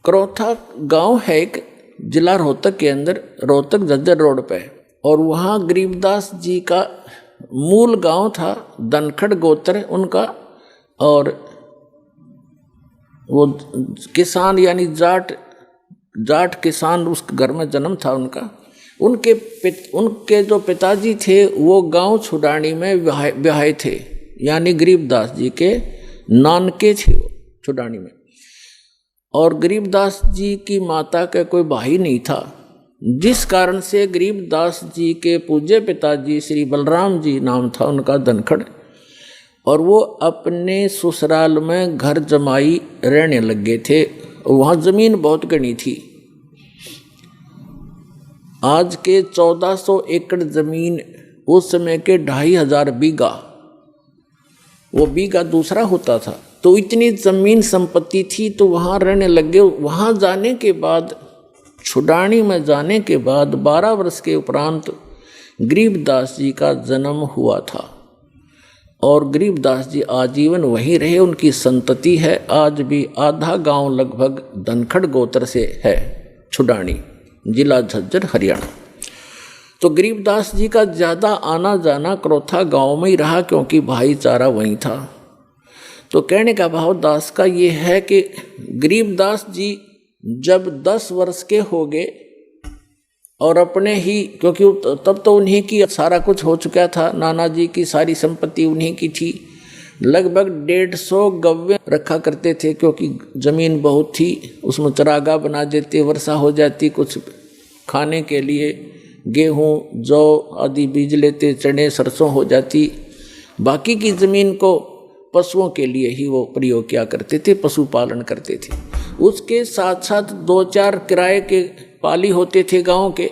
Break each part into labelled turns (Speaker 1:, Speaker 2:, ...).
Speaker 1: करौथा गांव है एक, जिला रोहतक के अंदर, रोहतक झज्जर रोड पे। और वहाँ गरीबदास जी का मूल गांव था, धनखड़ गोत्र उनका। और वो किसान यानी जाट किसान उस घर में जन्म था उनका। उनके जो पिताजी थे वो गांव छुडानी में ब्याहे थे, यानी गरीबदास जी के नानके थे वो छुडानी में। और गरीबदास जी की माता का कोई भाई नहीं था, जिस कारण से गरीबदास जी के पूज्य पिताजी श्री बलराम जी नाम था उनका, धनखड़। और वो अपने ससुराल में घर जमाई रहने लग गए थे। वहाँ ज़मीन बहुत घनी थी, आज के 1400 एकड़ ज़मीन, उस समय के 2500 बीघा, वो बीघा दूसरा होता था। तो इतनी ज़मीन संपत्ति थी, तो वहाँ रहने लगे। वहाँ जाने के बाद, छुडानी में जाने के बाद 12 वर्ष के उपरांत गरीबदास जी का जन्म हुआ था। और गरीबदास जी आजीवन वहीं रहे, उनकी संतति है आज भी। आधा गांव लगभग धनखड़ गोत्र से है, छुडानी, जिला झज्जर, हरियाणा। तो गरीबदास जी का ज़्यादा आना जाना करौथा गांव में ही रहा, क्योंकि भाईचारा वहीं था। तो कहने का भाव दास का ये है कि गरीबदास जी जब 10 वर्ष के हो गए और अपने ही, क्योंकि तब तो उन्हीं की सारा कुछ हो चुका था, नाना जी की सारी संपत्ति उन्हीं की थी। लगभग 150 गव्वे रखा करते थे, क्योंकि ज़मीन बहुत थी, उसमें चरागाह बना देते, वर्षा हो जाती, कुछ खाने के लिए गेहूँ जौ आदि बीज लेते, चने सरसों हो जाती। बाकी की ज़मीन को पशुओं के लिए ही वो प्रयोग किया करते थे, पशुपालन करते थे। उसके साथ साथ 2-4 किराए के पाली होते थे गांव के।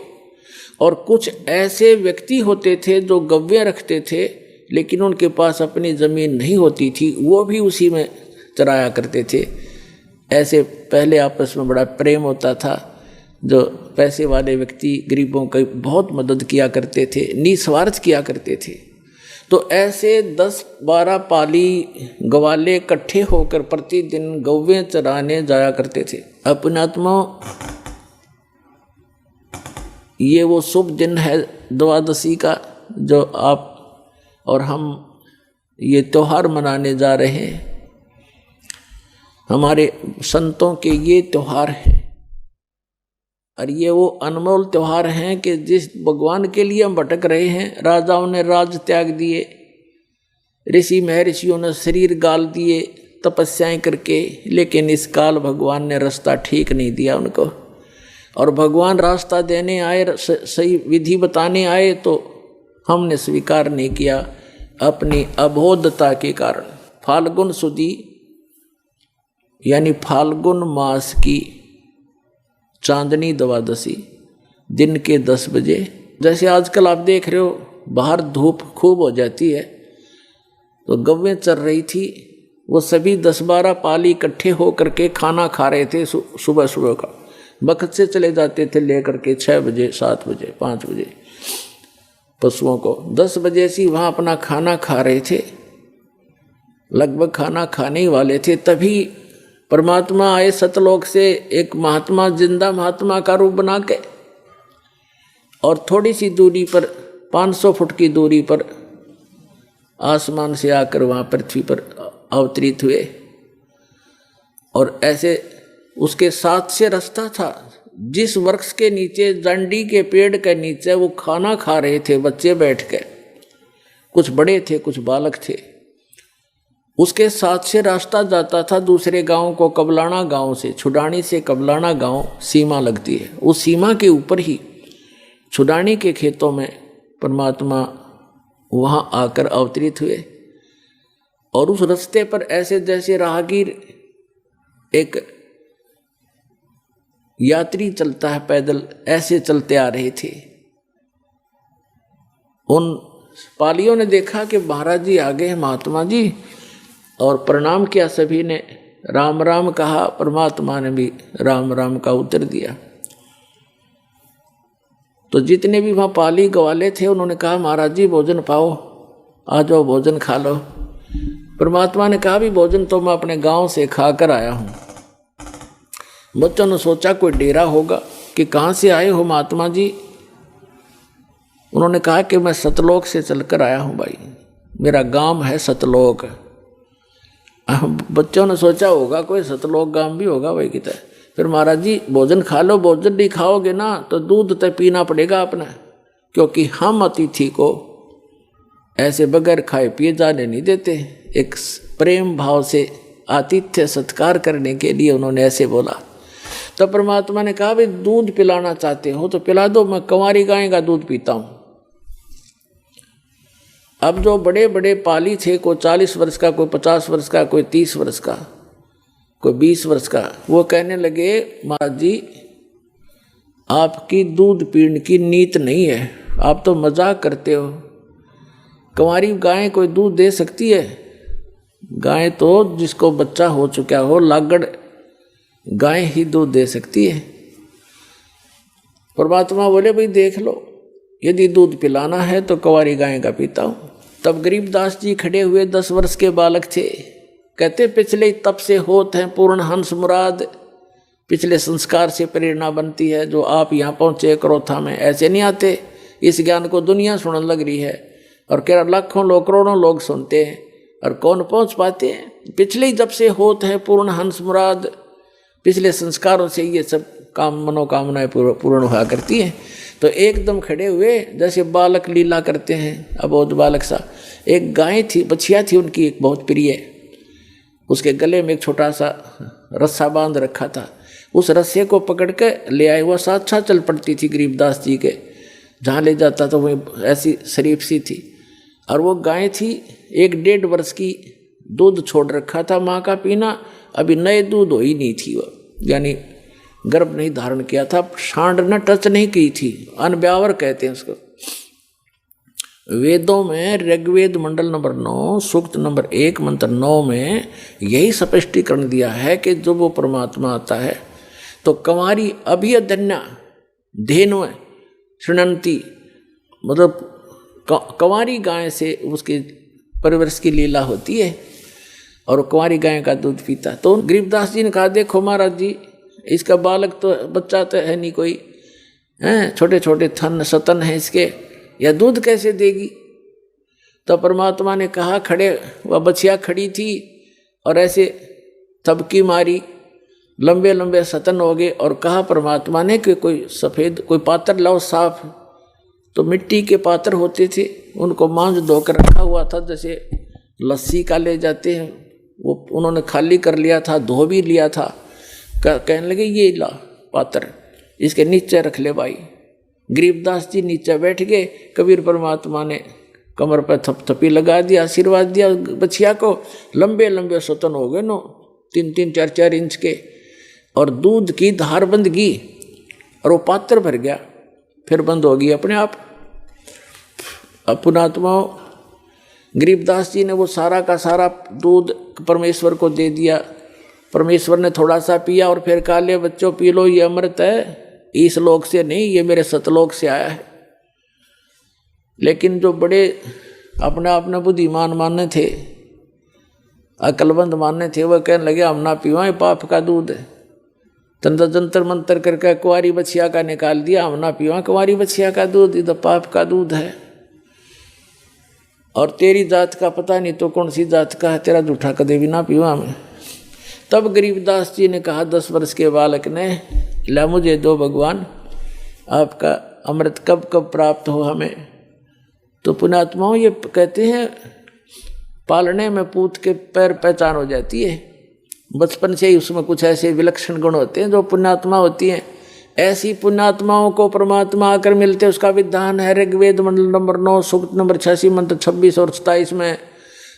Speaker 1: और कुछ ऐसे व्यक्ति होते थे जो गव्वे रखते थे, लेकिन उनके पास अपनी ज़मीन नहीं होती थी, वो भी उसी में चराया करते थे। ऐसे पहले आपस में बड़ा प्रेम होता था। जो पैसे वाले व्यक्ति गरीबों की बहुत मदद किया करते थे, निस्वार्थ किया करते थे। तो ऐसे 10-12 पाली गवाले इकट्ठे होकर प्रतिदिन गौवें चराने जाया करते थे। अपनात्मा, ये वो शुभ दिन है द्वादशी का, जो आप और हम ये त्यौहार मनाने जा रहे हैं। हमारे संतों के ये त्यौहार है, और ये वो अनमोल त्यौहार हैं कि जिस भगवान के लिए हम भटक रहे हैं। राजाओं ने राज त्याग दिए, ऋषि महर्षियों ने शरीर गाल दिए तपस्याएं करके, लेकिन इस काल भगवान ने रास्ता ठीक नहीं दिया उनको। और भगवान रास्ता देने आए, सही विधि बताने आए, तो हमने स्वीकार नहीं किया अपनी अबोधता के कारण। फाल्गुन सुदी यानी फाल्गुन मास की चांदनी द्वादशी दिन के 10 बजे, जैसे आजकल आप देख रहे हो बाहर धूप खूब हो जाती है, तो गव्वें चर रही थी। वो सभी 10-12 पाली इकट्ठे हो करके खाना खा रहे थे। सुबह सुबह का वक्त से चले जाते थे लेकर के 6 बजे, 7 बजे, 5 बजे पशुओं को। 10 बजे से वहाँ अपना खाना खा रहे थे, लगभग खाना खाने ही वाले थे। तभी परमात्मा आए सतलोक से, एक महात्मा, जिंदा महात्मा का रूप बना के, और थोड़ी सी दूरी पर, 500 फुट की दूरी पर आसमान से आकर वहाँ पृथ्वी पर अवतरित हुए। और ऐसे उसके साथ से रास्ता था, जिस वृक्ष के नीचे, जंडी के पेड़ के नीचे वो खाना खा रहे थे बच्चे बैठ के, कुछ बड़े थे कुछ बालक थे। उसके साथ से रास्ता जाता था दूसरे गांव को, कबलाना गांव से, छुडानी से कबलाना गांव सीमा लगती है। उस सीमा के ऊपर ही छुडानी के खेतों में परमात्मा वहाँ आकर अवतरित हुए। और उस रास्ते पर ऐसे जैसे राहगीर, एक यात्री चलता है पैदल, ऐसे चलते आ रहे थे। उन पालियों ने देखा कि महाराज जी आ गए हैं, महात्मा जी, और प्रणाम किया। सभी ने राम राम कहा, परमात्मा ने भी राम राम का उत्तर दिया। तो जितने भी वहाँ पाली गवाले थे उन्होंने कहा, महाराज जी भोजन पाओ, आ जाओ भोजन खा लो। परमात्मा ने कहा, भी भोजन तो मैं अपने गांव से खा कर आया हूँ, बच्चों ने सोचा कोई डेरा होगा कि कहाँ से आए हो महात्मा जी। उन्होंने कहा कि मैं सतलोक से चलकर आया हूँ भाई, मेरा गांव है सतलोक। बच्चों ने सोचा होगा कोई सतलोक गांव भी होगा भाई कितना। फिर महाराज जी भोजन खा लो, भोजन नहीं खाओगे ना तो दूध तो पीना पड़ेगा अपना, क्योंकि हम अतिथि को ऐसे बगैर खाए पिए जाने नहीं देते। एक प्रेम भाव से आतिथ्य सत्कार करने के लिए उन्होंने ऐसे बोला। तो परमात्मा ने कहा भाई दूध पिलाना चाहते हो तो पिला दो, मैं कंवारी गाय का दूध पीता हूँ। अब जो बड़े बड़े पाली थे, कोई 40 वर्ष का, कोई 50 वर्ष का, कोई 30 वर्ष का, कोई 20 वर्ष का, वो कहने लगे महाराज जी आपकी दूध पीने की नीत नहीं है, आप तो मजाक करते हो। कंवारी गाय कोई दूध दे सकती है? गाय तो जिसको बच्चा हो चुका हो, लागड़ गाय ही दूध दे सकती है। परमात्मा बोले भाई देख लो, यदि दूध पिलाना है तो कंवारी गाय का पीता हूँ। तब गरीबदास जी खड़े हुए, 10 वर्ष के बालक थे। कहते पिछले तप से होत हैं पूर्ण हंस मुराद। पिछले संस्कार से प्रेरणा बनती है। जो आप यहाँ पहुँचे क्रोथा में ऐसे नहीं आते। इस ज्ञान को दुनिया सुनने लग रही है और कह लाखों लोग करोड़ों लोग सुनते हैं और कौन पहुँच पाते हैं। पिछले जब से होत हैं पूर्ण हंस मुराद, पिछले संस्कारों से ये सब काम मनोकामनाएं पूर्ण हुआ करती हैं। तो एकदम खड़े हुए जैसे बालक लीला करते हैं, अबोध बालक सा। एक गाय थी, बछिया थी उनकी एक बहुत प्रिय, उसके गले में एक छोटा सा रस्सा बांध रखा था। उस रस्से को पकड़ के ले आए, वह साथ साथ चल पड़ती थी गरीबदास जी के, जहाँ ले जाता तो वह ऐसी शरीफ सी थी। और वो गाय थी 1-1.5 वर्ष की, दूध छोड़ रखा था माँ का पीना, अभी नए दूध हो ही नहीं थी, वो यानी गर्भ नहीं धारण किया था, सांड ने टच नहीं की थी, अनब्यावर कहते हैं उसको। वेदों में ऋग्वेद मंडल नंबर 9 सूक्त नंबर 1 मंत्र 9 में यही स्पष्टीकरण दिया है कि जब वो परमात्मा आता है तो कंवारी अभियधन्या धेनु शृणंती, मतलब कंवारी गाय से उसकी परवरिश की लीला होती है और कंवारी गाय का दूध पीता। तो गरीबदास जी ने कहा देखो महाराज जी, इसका बालक तो बच्चा तो है नहीं कोई, हैं छोटे छोटे थन सतन है इसके, या दूध कैसे देगी। तो परमात्मा ने कहा, खड़े वह बछिया खड़ी थी और ऐसे थपकी मारी, लंबे लंबे सतन हो गए। और कहा परमात्मा ने कि कोई सफ़ेद कोई पात्र लाओ साफ। तो मिट्टी के पात्र होते थे, उनको मांझ धोकर रखा हुआ था, जैसे लस्सी का ले जाते हैं, वो उन्होंने खाली कर लिया था, धो भी लिया था। कहने लगे ये ला पात्र, इसके नीचे रख ले भाई। गरीबदास जी नीचे बैठ गए। कबीर परमात्मा ने कमर पर थपथपी लगा दिया, आशीर्वाद दिया बछिया को। लंबे लंबे सतन हो गए, 3-3, 4-4 इंच के, और दूध की धार बंद गई और वो पात्र भर गया, फिर बंद हो गई अपने आप। अब पुणात्मा गरीबदास जी ने वो सारा का सारा दूध परमेश्वर को दे दिया। परमेश्वर ने थोड़ा सा पिया और फिर कहा ले बच्चों पी लो, ये अमृत है, इस लोक से नहीं, ये मेरे सतलोक से आया है। लेकिन जो बड़े अपने आप में बुद्धिमान मानने थे, अकलबंद मानने थे, वह कहने लगे हम ना पीवा, पाप का दूध है। तंत्र जंतर मंत्र करके कुंवारी बछिया का निकाल दिया, हम ना पीवा कुंवारी बछिया का दूध, ये तो पाप का दूध है। और तेरी जात का पता नहीं तो कौन सी जात का है, तेरा जूठा कदे भी ना पीवा मैं। तब गरीबदास जी ने कहा 10 वर्ष के बालक ने, ला मुझे दो भगवान, आपका अमृत कब कब प्राप्त हो हमें। तो पुण्यात्माओं ये कहते हैं पालने में पूत के पैर पहचान हो जाती है। बचपन से ही उसमें कुछ ऐसे विलक्षण गुण होते हैं जो पुण्यात्मा होती हैं। ऐसी पुण्यात्माओं को परमात्मा आकर मिलते, उसका विधान है ऋग्वेद मंडल नंबर 9 सूक्त नंबर 86 मंत्र 26 और 27 में,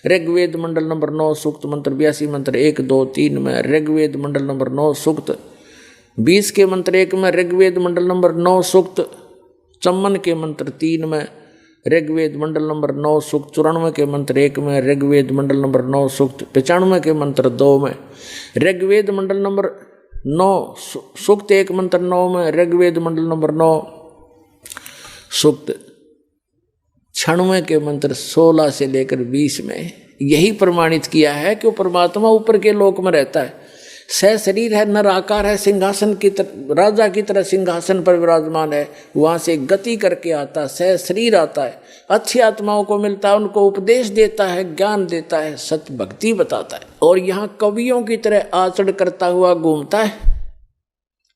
Speaker 1: ऋग्वेद मंडल नंबर 9 सूक्त मंत्र 82 मंत्र 1, 2, 3 में, ऋग्वेद मंडल नंबर 9 सूक्त 20 के मंत्र 1 में, ऋग्वेद मंडल नंबर 9 सूक्त 54 के मंत्र 3 में, ऋग्वेद मंडल नंबर 9 सूक्त 94 के मंत्र 1 में, ऋग्वेद मंडल नंबर 9 सूक्त 95 के मंत्र 2 में, ऋग्वेद मंडल नंबर 9 सूक्त 1 मंत्र 9 में, ऋग्वेद मंडल नंबर 9 सूक्त 96 के मंत्र 16 से लेकर 20 में। यही प्रमाणित किया है कि वो परमात्मा ऊपर के लोक में रहता है। सह शरीर है, नर आकार है, सिंहासन की तरह राजा की तरह सिंहासन पर विराजमान है, वहां से गति करके आता है, सह शरीर आता है, अच्छी आत्माओं को मिलता है, उनको उपदेश देता है, ज्ञान देता है, सत्य भक्ति बताता है, और यहाँ कवियों की तरह आचरण करता हुआ घूमता है,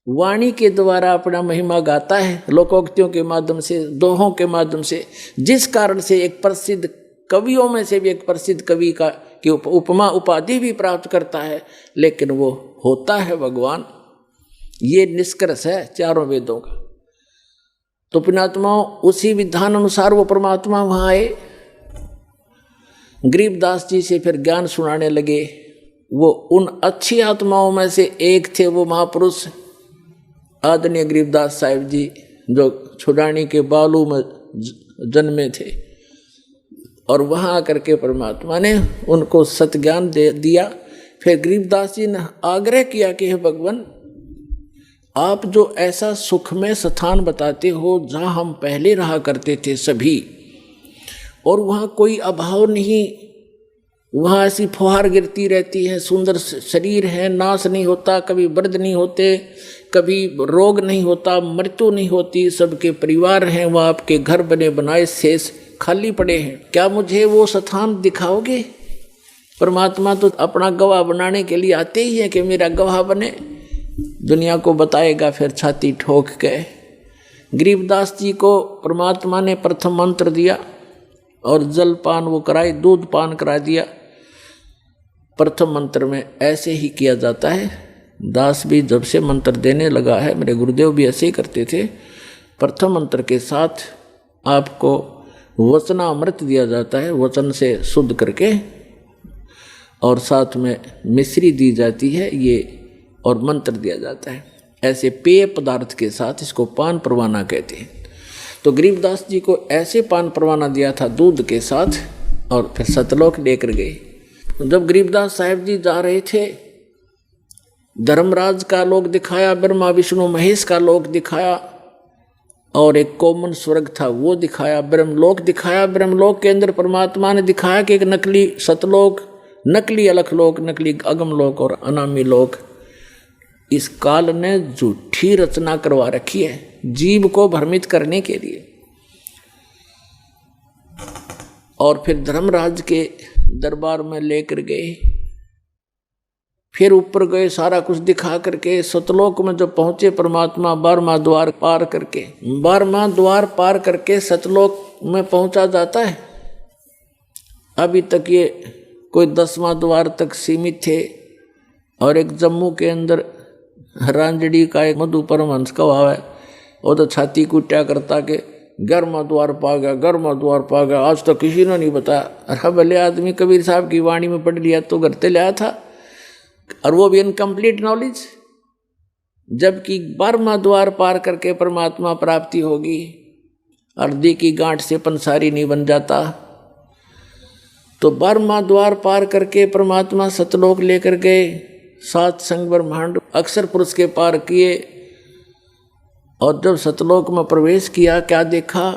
Speaker 1: वाणी के द्वारा अपना महिमा गाता है, लोकोक्तियों के माध्यम से, दोहों के माध्यम से, जिस कारण से एक प्रसिद्ध कवियों में से भी एक प्रसिद्ध कवि का की उपमा उपाधि भी प्राप्त करता है, लेकिन वो होता है भगवान। ये निष्कर्ष है चारों वेदों का। तो पुण्यात्माओं, उसी विधान अनुसार वो परमात्मा वहां आए, गरीबदास जी से फिर ज्ञान सुनाने लगे। वो उन अच्छी आत्माओं में से एक थे, वो महापुरुष आदरणीय गरीबदास साहिब जी, जो छुड़ानी के बालू में जन्मे थे, और वहाँ आकर के परमात्मा ने उनको सतज्ञान दे दिया। फिर गरीबदास जी ने आग्रह किया कि हे भगवान, आप जो ऐसा सुखमय स्थान बताते हो जहाँ हम पहले रहा करते थे सभी, और वहाँ कोई अभाव नहीं, वहाँ ऐसी फुहार गिरती रहती है, सुंदर शरीर है, नाश नहीं होता, कभी व्रत नहीं होते, कभी रोग नहीं होता, मृत्यु नहीं होती, सबके परिवार हैं, वहाँ आपके घर बने बनाए शेष खाली पड़े हैं, क्या मुझे वो स्थान दिखाओगे? परमात्मा तो अपना गवाह बनाने के लिए आते ही है कि मेरा गवाह बने, दुनिया को बताएगा। फिर छाती ठोक के गरीबदास जी को परमात्मा ने प्रथम मंत्र दिया और जल पान वो कराए, दूध पान करा दिया। प्रथम मंत्र में ऐसे ही किया जाता है, दास भी जब से मंत्र देने लगा है, मेरे गुरुदेव भी ऐसे ही करते थे। प्रथम मंत्र के साथ आपको वचनामृत दिया जाता है, वचन से शुद्ध करके, और साथ में मिश्री दी जाती है ये, और मंत्र दिया जाता है। ऐसे पेय पदार्थ के साथ इसको पान परवाना कहते हैं। तो गरीबदास जी को ऐसे पान परवाना दिया था दूध के साथ, और फिर सतलोक लेकर गए। जब गरीबदास साहिब जी जा रहे थे, धर्मराज का लोक दिखाया, ब्रह्मा विष्णु महेश का लोक दिखाया, और एक कॉमन स्वर्ग था वो दिखाया, ब्रह्मलोक दिखाया। ब्रह्मलोक के अंदर परमात्मा ने दिखाया कि एक नकली सतलोक, नकली अलखलोक, नकली अगमलोक और अनामी लोक। इस काल ने झूठी रचना करवा रखी है जीव को भ्रमित करने के लिए। और फिर धर्मराज के दरबार में लेकर गए, फिर ऊपर गए, सारा कुछ दिखा करके सतलोक में जब पहुंचे परमात्मा, 12वां द्वार पार करके, 12वां द्वार पार करके सतलोक में पहुंचा जाता है। अभी तक ये कोई 10वां द्वार तक सीमित थे। और एक जम्मू के अंदर रांजड़ी का एक मधु परमहंस का भाव है, वो तो छाती कुट्या करता के 11वां द्वार पा गया, 11वां द्वार पा गया, आज तक किसी ने नहीं बताया। अरे भले आदमी कबीर साहब की वाणी में पढ़ लिया तो घर से लाया था, और वो भी इनकम्प्लीट नॉलेज। जबकि 12वां द्वार पार करके परमात्मा प्राप्ति होगी, अर्धी की गांठ से पंसारी नहीं बन जाता। तो 12वां द्वार पार करके परमात्मा सतलोक लेकर गए, 7 संग ब्रह्मांड अक्षर पुरुष के पार किए। और जब सतलोक में प्रवेश किया, क्या देखा?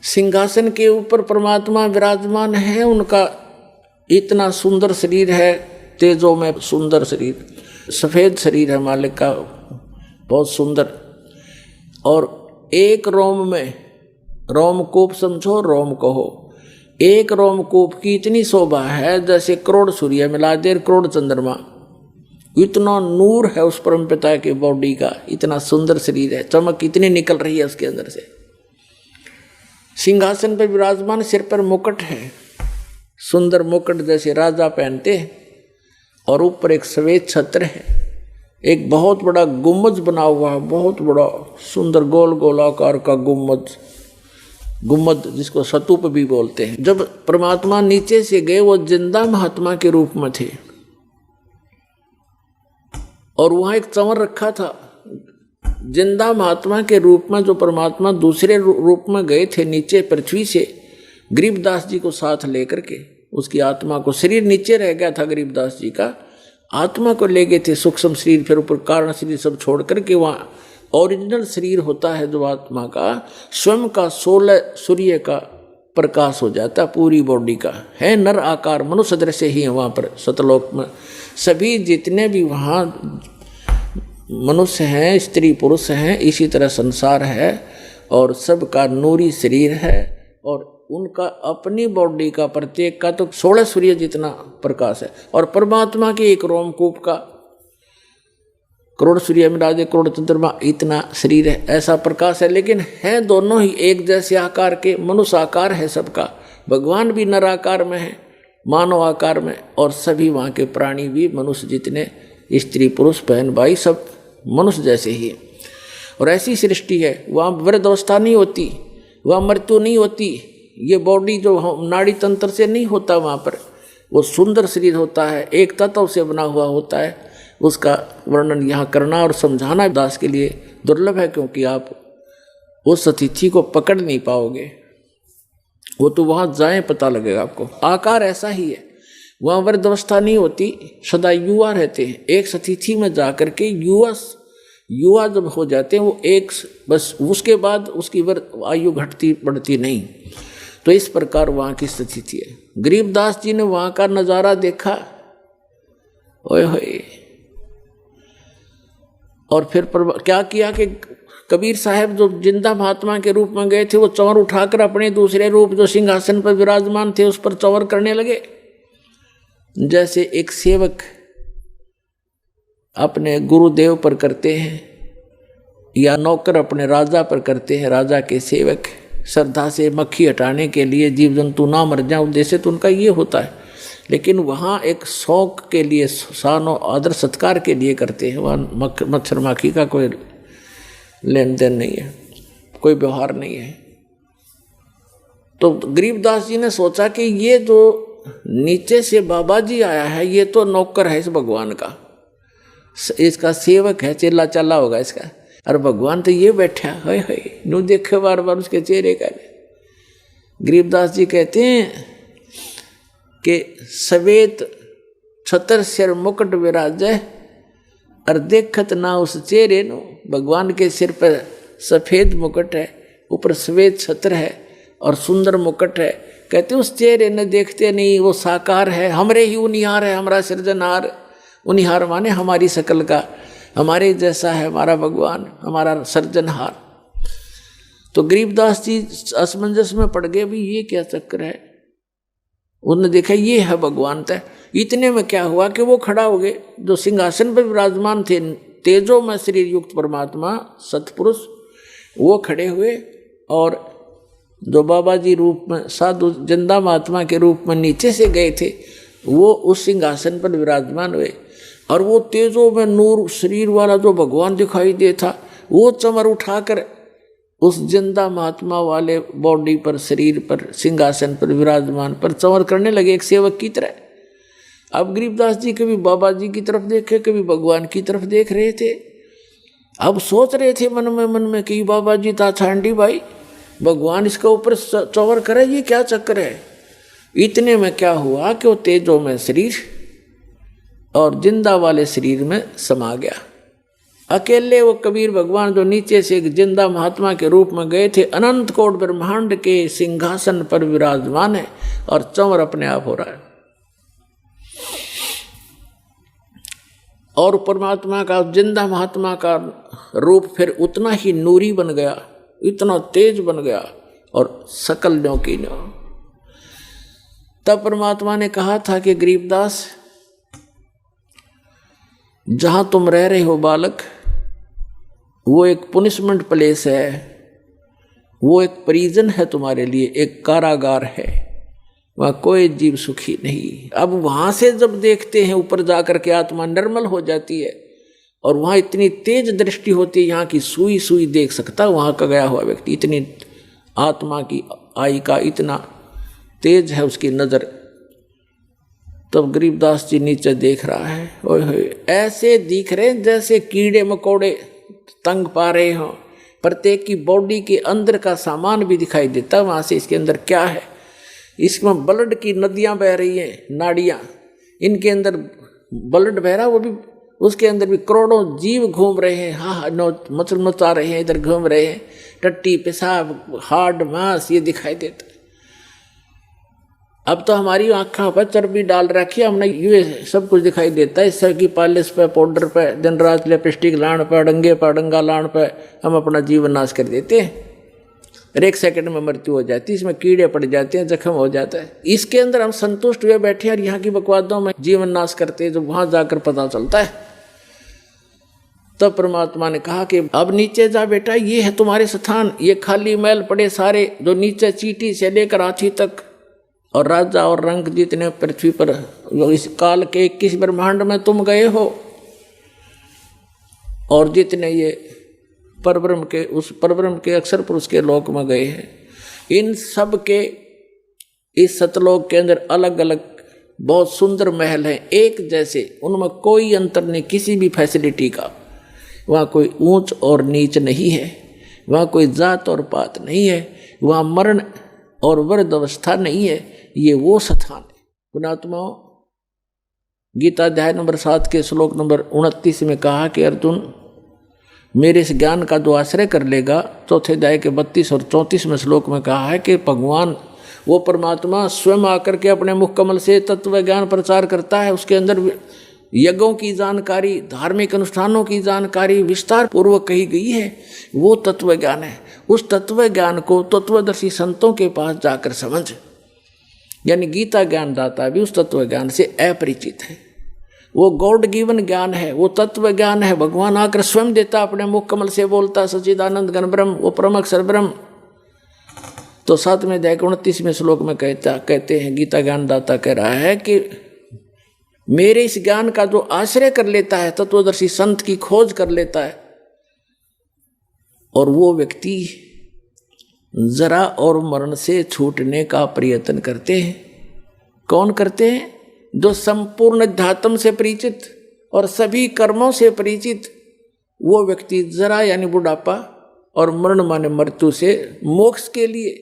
Speaker 1: सिंहासन के ऊपर परमात्मा विराजमान है, उनका इतना सुंदर शरीर है, तेजों में सुंदर शरीर, सफ़ेद शरीर है मालिक का, बहुत सुंदर। और एक रोम में, रोमकूप समझो, रोम कहो, एक रोमकूप की इतनी शोभा है जैसे करोड़ सूर्य मिला दे, करोड़ चंद्रमा। इतना नूर है उस परम पिता के बॉडी का, इतना सुंदर शरीर है, चमक इतनी निकल रही है उसके अंदर से। सिंहासन पर विराजमान, सिर पर मुकुट है, सुंदर मुकुट जैसे राजा पहनते हैं, और ऊपर एक सफेद छत्र है। एक बहुत बड़ा गुम्बज बना हुआ है, बहुत बड़ा सुंदर गोल गोलाकार का गुम्बज, गुम्बद जिसको स्तूप भी बोलते हैं। जब परमात्मा नीचे से गए, वो जिंदा महात्मा के रूप में थे, और वहाँ एक चंवर रखा था। जिंदा महात्मा के रूप में जो परमात्मा दूसरे रूप में गए थे नीचे पृथ्वी से, गरीबदास जी को साथ लेकर के, उसकी आत्मा को, शरीर नीचे रह गया था गरीबदास जी का, आत्मा को ले गए थे सूक्ष्म शरीर, फिर ऊपर कारण शरीर सब छोड़ करके वहाँ ओरिजिनल शरीर होता है जो आत्मा का, स्वयं का 16 सूर्य का प्रकाश हो जाता पूरी बॉडी का है। नर आकार मनुष्य दृश्य ही है वहाँ पर सतलोक में सभी जितने भी वहाँ मनुष्य हैं, स्त्री पुरुष हैं, इसी तरह संसार है और सबका नूरी शरीर है और उनका अपनी बॉडी का प्रत्येक का तो 16 सूर्य जितना प्रकाश है और परमात्मा के एक रोमकूप का करोड़ सूर्य में राजे करोड़ चंद्रमा इतना शरीर है, ऐसा प्रकाश है। लेकिन है दोनों ही एक जैसे आकार के, मनुष्य आकार है सबका, भगवान भी नर आकार में है, मानव आकार में, और सभी वहाँ के प्राणी भी मनुष्य जितने, स्त्री पुरुष बहन भाई सब मनुष्य जैसे ही है। और ऐसी सृष्टि है, वहाँ वृद्धावस्था नहीं होती, वहाँ मृत्यु नहीं होती, ये बॉडी जो नाड़ी तंत्र से नहीं होता वहाँ पर, वो सुंदर शरीर होता है, एक तत्व से बना हुआ होता है। उसका वर्णन यहाँ करना और समझाना दास के लिए दुर्लभ है, क्योंकि आप उस अतिथि को पकड़ नहीं पाओगे, वो तो वहाँ जाए पता लगेगा आपको। आकार ऐसा ही है, वहाँ वृद्धावस्था नहीं होती, सदा युवा रहते हैं। एक अतिथि में जा कर के युवा जब हो जाते हैं वो एक बस, उसके बाद उसकी आयु घटती बढ़ती नहीं। तो इस प्रकार वहाँ की स्थिति है। गरीबदास जी ने वहाँ का नज़ारा देखा, ओए होए, और फिर क्या किया कि कबीर साहब जो जिंदा महात्मा के रूप में गए थे, वो चंवर उठाकर अपने दूसरे रूप जो सिंहासन पर विराजमान थे उस पर चंवर करने लगे। जैसे एक सेवक अपने गुरुदेव पर करते हैं या नौकर अपने राजा पर करते हैं, राजा के सेवक श्रद्धा से मक्खी हटाने के लिए, जीव जंतु ना मर जाए, उद्देश्य तो उनका ये होता है। लेकिन वहाँ एक शौक के लिए, शान और आदर सत्कार के लिए करते हैं। वहाँ मच्छर माखी का कोई लेन देन नहीं है, कोई व्यवहार नहीं है। तो गरीबदास जी ने सोचा कि ये जो नीचे से बाबा जी आया है, ये तो नौकर है इस भगवान का, इसका सेवक है, चेला चाला होगा इसका, और भगवान तो ये बैठा है, नू देखे बार बार उसके चेहरे का। गरीबदास जी कहते हैं कि सवेत छतर सिर मुकुट विराजय, और देखत ना उस चेहरे नो। भगवान के सिर पर सफ़ेद मुकुट है, ऊपर सफ़ेद छत्र है और सुंदर मुकुट है। कहते उस चेहरे ने देखते नहीं, वो साकार है, हमरे ही उनिहार है, हमारा सृजनहार। उनिहार माने हमारी शकल का, हमारे जैसा है हमारा भगवान, हमारा सृजनहार। तो गरीबदास जी असमंजस में पड़ गए, भी ये क्या चक्कर है। उन्होंने देखा ये है भगवान तय। इतने में क्या हुआ कि वो खड़ा हो गए, जो सिंहासन पर विराजमान थे, तेजो में शरीर युक्त परमात्मा सतपुरुष, वो खड़े हुए, और जो बाबा जी रूप में साधु जिंदा महात्मा के रूप में नीचे से गए थे, वो उस सिंहासन पर विराजमान हुए। और वो तेजो में नूर शरीर वाला जो भगवान दिखाई देता, वो चमर उठाकर उस जिंदा महात्मा वाले बॉडी पर, शरीर पर, सिंहासन पर विराजमान पर चंवर करने लगे एक सेवक की तरह। अब गरीबदास जी कभी बाबा जी की तरफ देखे, कभी भगवान की तरफ देख रहे थे। अब सोच रहे थे मन में कि बाबा जी ता छांडी भाई, भगवान इसके ऊपर चंवर करे, ये क्या चक्कर है। इतने में क्या हुआ कि वो तेजो में शरीर और जिंदा वाले शरीर में समा गया। अकेले वो कबीर भगवान जो नीचे से एक जिंदा महात्मा के रूप में गए थे, अनंत कोट ब्रह्मांड के सिंहासन पर विराजमान है और चंवर अपने आप हो रहा है। और परमात्मा का, जिंदा महात्मा का रूप फिर उतना ही नूरी बन गया, इतना तेज बन गया और सकल न्यों की न्यों। तब परमात्मा ने कहा था कि गरीबदास, जहां तुम रह रहे हो बालक, वो एक पुनिशमेंट प्लेस है, वो एक प्रिजन है तुम्हारे लिए, एक कारागार है, वहाँ कोई जीव सुखी नहीं। अब वहाँ से जब देखते हैं ऊपर जाकर के आत्मा निर्मल हो जाती है, और वहाँ इतनी तेज दृष्टि होती है, यहाँ की सुई सुई देख सकता वहाँ का गया हुआ व्यक्ति, इतनी आत्मा की आई का इतना तेज है उसकी नज़र। तब गरीबदास जी नीचे देख रहा है, ओए ऐसे दिख रहे जैसे कीड़े मकोड़े तंग पा रहे हों। प्रत्येक की बॉडी के अंदर का सामान भी दिखाई देता है वहाँ से, इसके अंदर क्या है। इसमें ब्लड की नदियाँ बह रही हैं, नाड़ियाँ, इनके अंदर ब्लड बह रहा, वो भी उसके अंदर भी करोड़ों जीव घूम रहे हैं, हाँ मचल मचा रहे हैं, इधर घूम रहे हैं, टट्टी पेशाब हार्ड मांस ये दिखाई देता है। अब तो हमारी आँखों पर चर्बी डाल रखी है, हमने ये सब कुछ दिखाई देता है। इससे की पॉलिश पे, पाउडर पे, दिन रात लिपस्टिक लाण पे, अडंगे पे, अडंगा लाण पे हम अपना जीवन नाश कर देते हैं। और 1 सेकंड में मृत्यु हो जाती है, इसमें कीड़े पड़ जाते हैं, जख्म हो जाता है। इसके अंदर हम संतुष्ट हुए बैठे और यहाँ की बकवादों में जीवन नाश करते हैं, जो वहां जाकर पता चलता है। तब परमात्मा ने कहा कि अब नीचे जा बेटा, ये है तुम्हारे स्थान। ये खाली महल पड़े सारे, जो नीचे चींटी से लेकर हाथी तक, और राजा और रंग जितने पृथ्वी पर इस काल के 21 ब्रह्मांड में तुम गए हो, और जितने ये परब्रह्म के, उस परब्रह्म के अक्षर पुरुष के लोक में गए हैं, इन सब के इस सतलोक के अंदर अलग अलग बहुत सुंदर महल हैं, एक जैसे, उनमें कोई अंतर नहीं किसी भी फैसिलिटी का। वहाँ कोई ऊंच और नीच नहीं है, वहाँ कोई जात और पात नहीं है, वहाँ मरण और वृद्ध अवस्था नहीं है। ये वो स्थान है। पुणात्माओं, गीता अध्याय नंबर 7 के श्लोक नंबर 29 में कहा कि अर्जुन, मेरे इस ज्ञान का जो आश्रय कर लेगा, चौथे अध्याय के 32 और 34 में श्लोक में कहा है कि भगवान, वो परमात्मा स्वयं आकर के अपने मुख कमल से तत्व ज्ञान प्रचार करता है। उसके अंदर यज्ञों की जानकारी, धार्मिक अनुष्ठानों की जानकारी विस्तार पूर्वक कही गई है। वो तत्व ज्ञान है। उस तत्व ज्ञान को तत्वदर्शी संतों के पास जाकर समझ, यानी गीता ज्ञानदाता भी उस तत्व ज्ञान से अपरिचित है। वो गॉड गिवन ज्ञान है, वो तत्व ज्ञान है। भगवान आकर स्वयं देता, अपने मुख कमल से बोलता, सच्चिदानंद घन ब्रह्म, वो परम अक्षर ब्रह्म। तो 7वें अध्याय के 29वें श्लोक में कहते हैं, गीता ज्ञानदाता कह रहा है कि मेरे इस ज्ञान का जो आश्रय कर लेता है, तत्वदर्शी संत की खोज कर लेता है, और वो व्यक्ति जरा और मरण से छूटने का प्रयत्न करते हैं। कौन करते हैं? जो संपूर्ण अध्यात्म से परिचित और सभी कर्मों से परिचित, वो व्यक्ति जरा यानी बुढ़ापा और मरण माने मृत्यु से मोक्ष के लिए,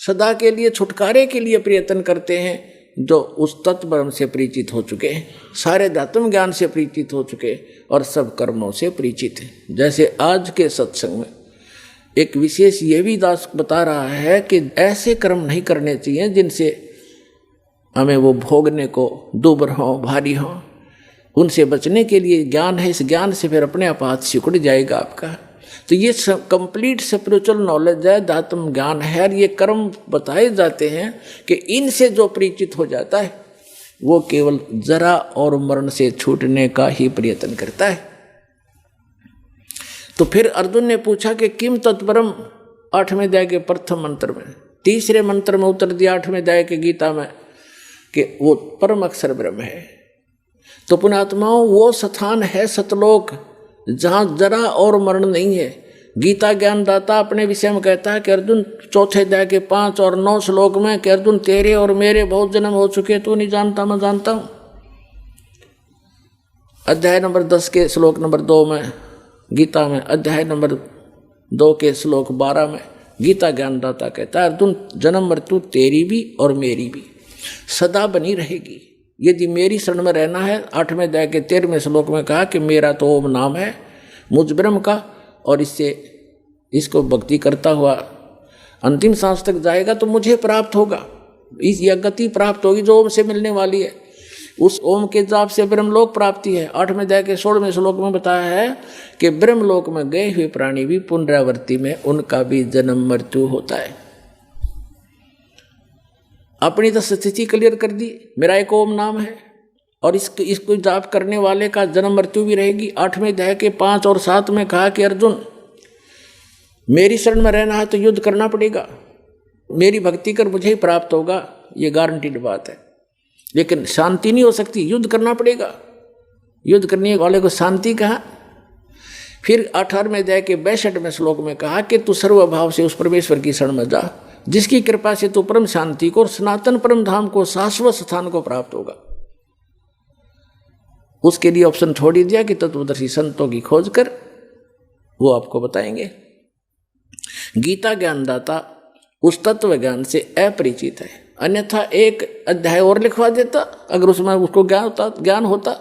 Speaker 1: सदा के लिए, छुटकारे के लिए प्रयत्न करते हैं, जो उस तत्व ब्रह्म से परिचित हो चुके हैं, सारे अध्यात्म ज्ञान से परिचित हो चुके और सब कर्मों से परिचित हैं। जैसे आज के सत्संग में एक विशेष ये भी दास बता रहा है कि ऐसे कर्म नहीं करने चाहिए जिनसे हमें वो भोगने को दुबर हो, भारी हो। उनसे बचने के लिए ज्ञान है, इस ज्ञान से फिर अपने आप हाथ सिकुड़ जाएगा आपका। तो ये कंप्लीट स्पिरिचुअल नॉलेज है, अध्यात्म ज्ञान है। और ये कर्म बताए जाते हैं कि इनसे जो परिचित हो जाता है वो केवल जरा और मरण से छूटने का ही प्रयत्न करता है। तो फिर अर्जुन ने पूछा कि किम तत्परम, 8वें अध्याय के प्रथम मंत्र में, तीसरे मंत्र में उत्तर दिया 8वें अध्याय के गीता में कि वो परम अक्षर ब्रह्म है। तो पुण्यात्माओं, वो स्थान है सतलोक, जहाँ जरा और मरण नहीं है। गीता ज्ञानदाता अपने विषय में कहता है कि अर्जुन, चौथे अध्याय के 5 और 9 श्लोक में कि अर्जुन, तेरे और मेरे बहुत जन्म हो चुके, तू नहीं जानता, मैं जानता हूँ। अध्याय नंबर 10 के श्लोक नंबर 2 में गीता में, अध्याय नंबर 2 के श्लोक 12 में गीता ज्ञानदाता कहता है, अर्जुन, जन्म मृत्यु तेरी भी और मेरी भी सदा बनी रहेगी यदि मेरी शरण में रहना है। 8वें अध्याय के 13वें श्लोक में कहा कि मेरा तो ओम नाम है मुझ ब्रह्म का, और इसको भक्ति करता हुआ अंतिम सांस तक जाएगा तो मुझे प्राप्त होगा, यह गति प्राप्त होगी जो ओम से मिलने वाली है। उस ओम के जाप से ब्रह्मलोक प्राप्ति है। 8वें अध्याय के 16वें श्लोक में बताया है कि ब्रह्मलोक में गए हुए प्राणी भी पुनरावृत्ति में उनका भी जन्म मृत्यु होता है। अपनी तो स्थिति क्लियर कर दी, मेरा एक ओम नाम है और इसको जाप करने वाले का जन्म मृत्यु भी रहेगी। 8वें अध्याय के 5 और 7 में कहा कि अर्जुन, मेरी शरण में रहना है तो युद्ध करना पड़ेगा, मेरी भक्ति कर मुझे ही प्राप्त होगा, ये गारंटीड बात है। लेकिन शांति नहीं हो सकती, युद्ध करना पड़ेगा। युद्ध करने वाले को शांति कहा। फिर 18वें अध्याय के 62वें श्लोक में कहा कि तू सर्वभाव से उस परमेश्वर की शरण में जा, जिसकी कृपा से तू परम शांति को और सनातन परम धाम को, शाश्वत स्थान को प्राप्त होगा। उसके लिए ऑप्शन छोड़ ही दिया कि तत्वदर्शी संतों की खोज कर, वो आपको बताएंगे। गीता ज्ञानदाता उस तत्व ज्ञान से अपरिचित है, अन्यथा एक अध्याय और लिखवा देता अगर उसमें उसको ज्ञान होता।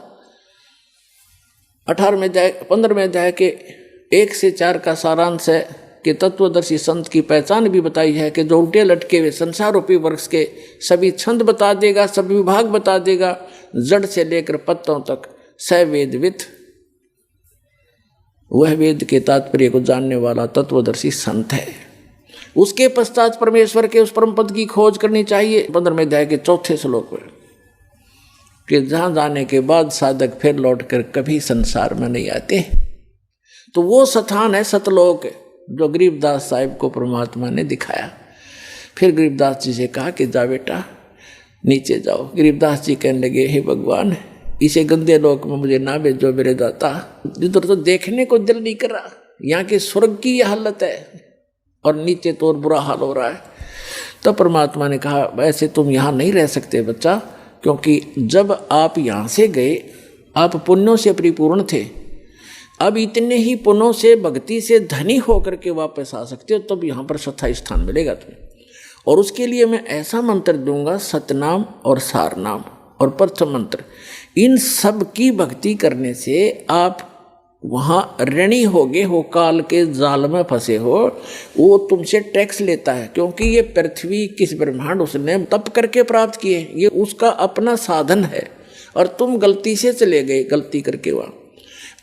Speaker 1: 18वें अध्याय 15वें अध्याय के 1 से 4 का सारांश है कि तत्वदर्शी संत की पहचान भी बताई है कि जो उल्टे लटके हुए संसार रूपी वृक्ष के सभी छंद बता देगा, सभी विभाग बता देगा, जड़ से लेकर पत्तों तक सवेदविद, वह वेद के तात्पर्य को जानने वाला तत्वदर्शी संत है। उसके पश्चात परमेश्वर के उस परम पद की खोज करनी चाहिए। 15वें अध्याय के 4 श्लोक में कि जहां जाने के बाद साधक फिर लौटकर कभी संसार में नहीं आते। तो वो स्थान है सतलोक, जो गरीबदास साहिब को परमात्मा ने दिखाया। फिर गरीबदास जी से कहा कि जा बेटा नीचे जाओ। गरीबदास जी कहने लगे, हे भगवान, इसे गंदे लोक में मुझे ना भेजो मेरे दाता, जिधर तो देखने को दिल नहीं कर रहा। यहाँ के स्वर्ग की यह हालत है और नीचे तो और बुरा हाल हो रहा है। तब परमात्मा ने कहा, वैसे तुम यहाँ नहीं रह सकते बच्चा, क्योंकि जब आप यहाँ से गए आप पुण्यों से परिपूर्ण थे। अब इतने ही पुण्यों से भक्ति से धनी होकर के वापस आ सकते हो, तब यहाँ पर स्थायी स्थान मिलेगा तुम्हें। और उसके लिए मैं ऐसा मंत्र दूंगा, सतनाम और सारनाम और प्रथम मंत्र, इन सब की भक्ति करने से आप वहाँ ऋणी होगे हो, काल के जाल में फंसे हो। वो तुमसे टैक्स लेता है, क्योंकि ये पृथ्वी किस ब्रह्मांड उसने तप करके प्राप्त किए, ये उसका अपना साधन है। और तुम गलती से चले गए, गलती करके वहाँ।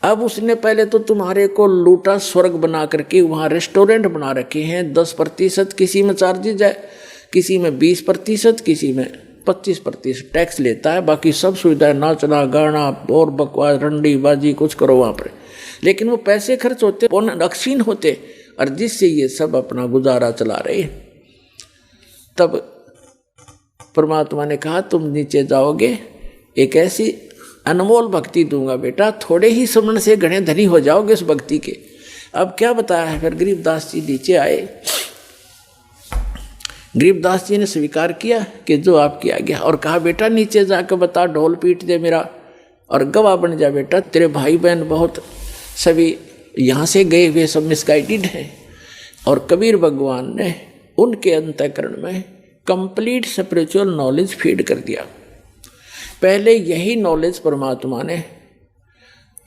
Speaker 1: अब उसने पहले तो तुम्हारे को लूटा, स्वर्ग बना करके वहाँ रेस्टोरेंट बना रखे हैं। 10% किसी में चार्जेज है, किसी में 20%, किसी में 25% टैक्स लेता है। बाकी सब सुविधाएं, नाचना गाना और बकवास रंडी बाजी कुछ करो वहाँ पर। लेकिन वो पैसे खर्च होते, अक्षीण होते, और जिससे ये सब अपना गुजारा चला रहे। तब परमात्मा ने कहा, तुम नीचे जाओगे, एक ऐसी अनमोल भक्ति दूंगा बेटा, थोड़े ही सुमन से घने धनी हो जाओगे उस भक्ति के। अब क्या बताया है। फिर गरीबदास जी नीचे आए। गरीबदास जी ने स्वीकार किया कि जो आपकी आज्ञा, और कहा बेटा नीचे जाकर बता, ढोल पीट दे मेरा और गवाह बन जा बेटा। तेरे भाई बहन बहुत सभी यहाँ से गए हुए सब मिसगाइडेड हैं। और कबीर भगवान ने उनके अंतःकरण में कंप्लीट स्पिरिचुअल नॉलेज फीड कर दिया। पहले यही नॉलेज परमात्मा ने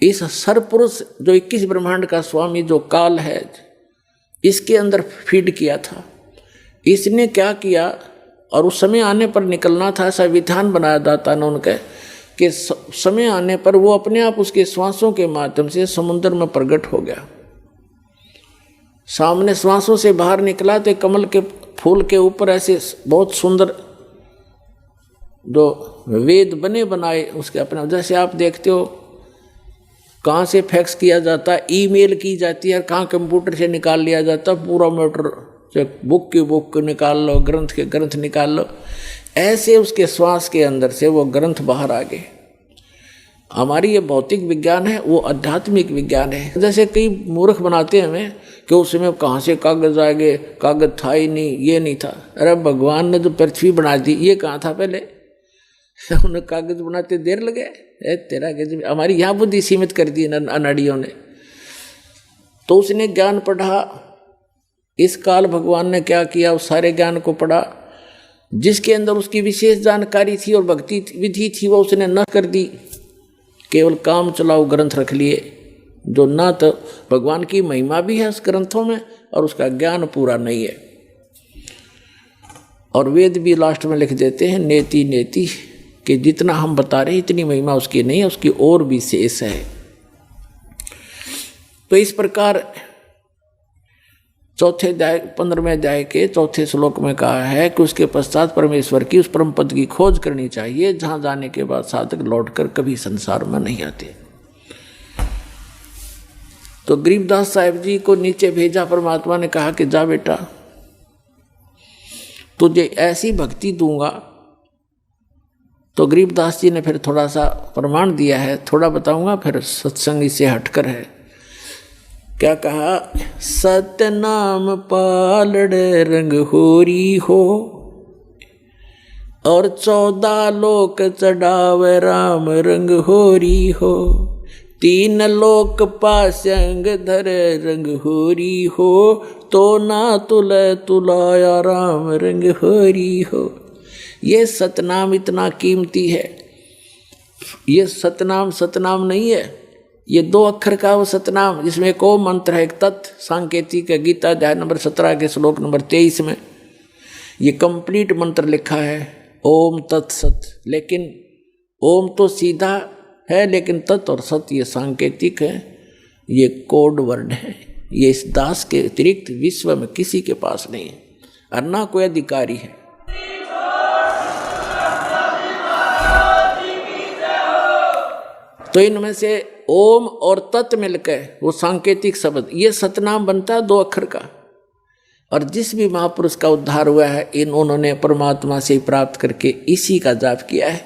Speaker 1: इस सरपुरुष जो 21 ब्रह्मांड का स्वामी जो काल है, इसके अंदर फीड किया था। इसने क्या किया, और उस समय आने पर निकलना था, ऐसा विधान बनाया दाता ने उनके कि समय आने पर वो अपने आप उसके श्वासों के माध्यम से समुद्र में प्रकट हो गया। सामने श्वासों से बाहर निकला तो कमल के फूल के ऊपर ऐसे बहुत सुंदर जो वेद बने बनाए उसके अपने, जैसे आप देखते हो कहाँ से फैक्स किया जाता है, ईमेल की जाती है, कहाँ कंप्यूटर से निकाल लिया जाता है पूरा मैटर, बुक की बुक निकाल लो, ग्रंथ के ग्रंथ निकाल लो। ऐसे उसके श्वास के अंदर से वो ग्रंथ बाहर आ गए। हमारी ये भौतिक विज्ञान है, वो आध्यात्मिक विज्ञान है। जैसे कई मूर्ख बनाते हैं हमें कि उसमें कहाँ से कागज आ गए, कागज था ही नहीं, ये नहीं था। अरे भगवान ने जो पृथ्वी बना दी, ये कहाँ था पहले? उन्हें कागज बनाते देर लगे। तेरा गजब, हमारी यहाँ बुद्धि सीमित कर दी अनाड़ियों ने। तो उसने ज्ञान पढ़ा, इस काल भगवान ने क्या किया, उस सारे ज्ञान को पढ़ा जिसके अंदर उसकी विशेष जानकारी थी और भक्ति विधि थी, वो उसने न कर दी। केवल काम चलाओ ग्रंथ रख लिए, जो ना तो भगवान की महिमा भी है उस ग्रंथों में और उसका ज्ञान पूरा नहीं है। और वेद भी लास्ट में लिख देते हैं नेति नेति, कि जितना हम बता रहे हैं इतनी महिमा उसकी नहीं है, उसकी और भी शेष है। तो इस प्रकार 15वें अध्याय के 4 श्लोक में कहा है कि उसके पश्चात परमेश्वर की उस परम पद की खोज करनी चाहिए, जहां जाने के बाद साधक लौटकर कभी संसार में नहीं आते। तो गरीबदास साहिब जी को नीचे भेजा परमात्मा ने, कहा कि जा बेटा तुझे ऐसी भक्ति दूंगा। तो गरीबदास जी ने फिर थोड़ा सा प्रमाण दिया है, थोड़ा बताऊंगा, फिर सत्संग इससे हटकर है। क्या कहा? सतनाम पालड़ रंग होरी हो, और 14 लोक चढ़ावे राम रंग होरी हो, 3 लोक पासंग धर रंग होरी हो, तो ना तुले तुलाया राम रंग होरी हो। ये सतनाम इतना कीमती है। ये सतनाम सतनाम नहीं है, ये 2 अक्षर का वो सतनाम, जिसमें एक ओम मंत्र है, एक तत् सांकेतिक है। गीता अध्याय नंबर 17 के श्लोक नंबर 23 में ये कंप्लीट मंत्र लिखा है, ओम तत्सत। लेकिन ओम तो सीधा है, लेकिन तत् और सत ये सांकेतिक है, ये कोड वर्ड है। ये इस दास के अतिरिक्त विश्व में किसी के पास नहीं है और ना कोई अधिकारी है। तो इनमें से ओम और तत् मिलकर वो सांकेतिक शब्द, ये सतनाम बनता है 2 अक्षर का। और जिस भी महापुरुष का उद्धार हुआ है, उन्होंने परमात्मा से प्राप्त करके इसी का जाप किया है।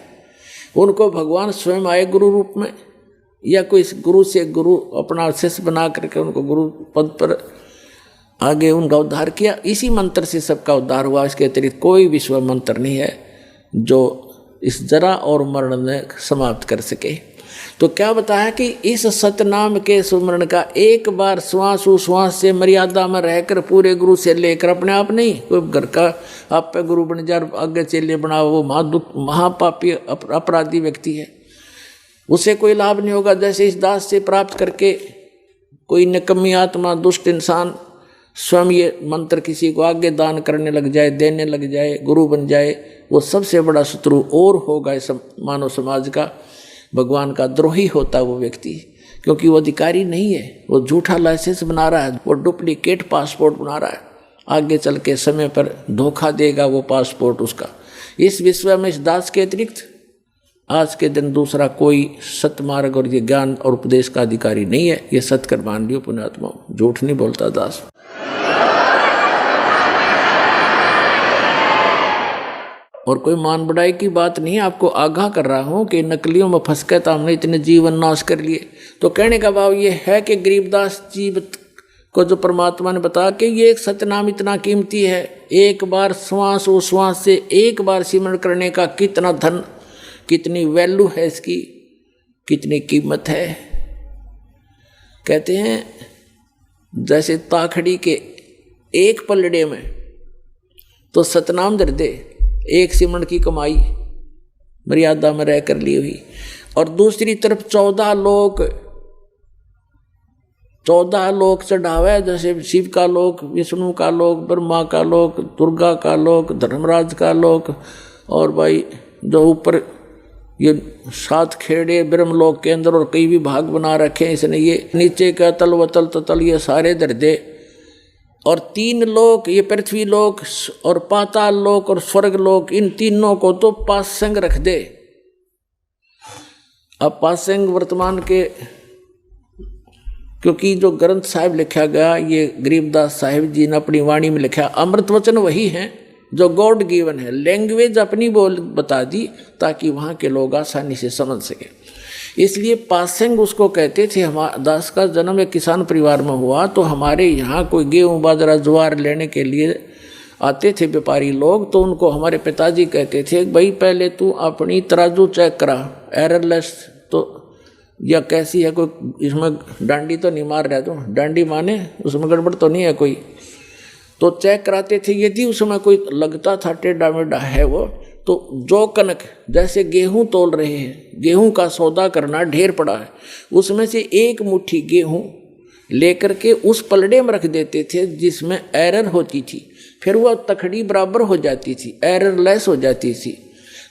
Speaker 1: उनको भगवान स्वयं आए गुरु रूप में, या कोई गुरु से गुरु अपना शिष्य बना करके उनको गुरु पद पर आगे उनका उद्धार किया। इसी मंत्र से सबका उद्धार हुआ। इसके अतिरिक्त कोई विश्व मंत्र नहीं है जो इस जरा और मरण में समाप्त कर सके। तो क्या बताया कि इस सतनाम के सुमरण का एक बार श्वास उश्वास से मर्यादा में रहकर पूरे गुरु से लेकर, अपने आप नहीं, कोई घर का आप पे गुरु बन जाए आगे चेले बनाओ, वो महापापी अपराधी व्यक्ति है, उसे कोई लाभ नहीं होगा। जैसे इस दास से प्राप्त करके कोई निकम्मी आत्मा दुष्ट इंसान स्वयं ये मंत्र किसी को आगे दान करने लग जाए, देने लग जाए, गुरु बन जाए, वो सबसे बड़ा शत्रु और होगा इस मानव समाज का। भगवान का द्रोही होता वो व्यक्ति, क्योंकि वो अधिकारी नहीं है, वो झूठा लाइसेंस बना रहा है, वो डुप्लीकेट पासपोर्ट बना रहा है। आगे चल के समय पर धोखा देगा वो पासपोर्ट उसका। इस विश्व में इस दास के अतिरिक्त आज के दिन दूसरा कोई सतमार्ग और ये ज्ञान और उपदेश का अधिकारी नहीं है। ये सत्कर मान लियो पुण्यात्मा, झूठ नहीं बोलता दास। और कोई मान बढ़ाई की बात नहीं, आपको आगाह कर रहा हूं कि नकलियों में फंस के तो हमने इतने जीवन नाश कर लिए। तो कहने का भाव ये है कि गरीबदास जी को जो परमात्मा ने बताया कि ये एक सतनाम इतना कीमती है, एक बार श्वास उश्वास से एक बार सिमरण करने का कितना धन, कितनी वैल्यू है इसकी, कितनी कीमत है। कहते हैं जैसे ताखड़ी के एक पलड़े में तो सतनाम धर दे, एक सिमरण की कमाई मर्यादा में रह कर ली हुई, और दूसरी तरफ 14 लोक चढ़ावे, जैसे शिव का लोक, विष्णु का लोक, ब्रह्मा का लोक, दुर्गा का लोक, धर्मराज का लोक, और भाई जो ऊपर ये 7 खेड़े ब्रह्मलोक के अंदर और कई भी भाग बना रखे हैं इसने, ये नीचे का तल वतल ततल ये सारे धर दे। और 3 लोक, ये पृथ्वी लोक और पाताल लोक और स्वर्ग लोक, इन तीनों को तो पासंग रख दे। अब पासंग वर्तमान के, क्योंकि जो ग्रंथ साहिब लिखा गया ये गरीबदास साहिब जी ने अपनी वाणी में लिखा, अमृत वचन वही है जो गॉड गिवन है। लैंग्वेज अपनी बोल बता दी ताकि वहाँ के लोग आसानी से समझ सके। इसलिए पासंग उसको कहते थे। हमारा दास का जन्म एक किसान परिवार में हुआ, तो हमारे यहाँ कोई गेहूँ बाजरा ज्वार लेने के लिए आते थे व्यापारी लोग, तो उनको हमारे पिताजी कहते थे भाई पहले तू अपनी तराजू चेक करा, एररलेस तो या कैसी है, कोई इसमें डांडी तो नहीं मार रहा, तो डांडी माने उसमें गड़बड़ तो नहीं है कोई, तो चेक कराते थे। यदि उसमें कोई लगता था टेढ़ा मेढ़ा है वो, तो जो कनक, जैसे गेहूं तोल रहे हैं, गेहूं का सौदा करना ढेर पड़ा है, उसमें से एक मुट्ठी गेहूं लेकर के उस पलड़े में रख देते थे जिसमें एरर होती थी, फिर वह तखड़ी बराबर हो जाती थी, एररलेस हो जाती थी।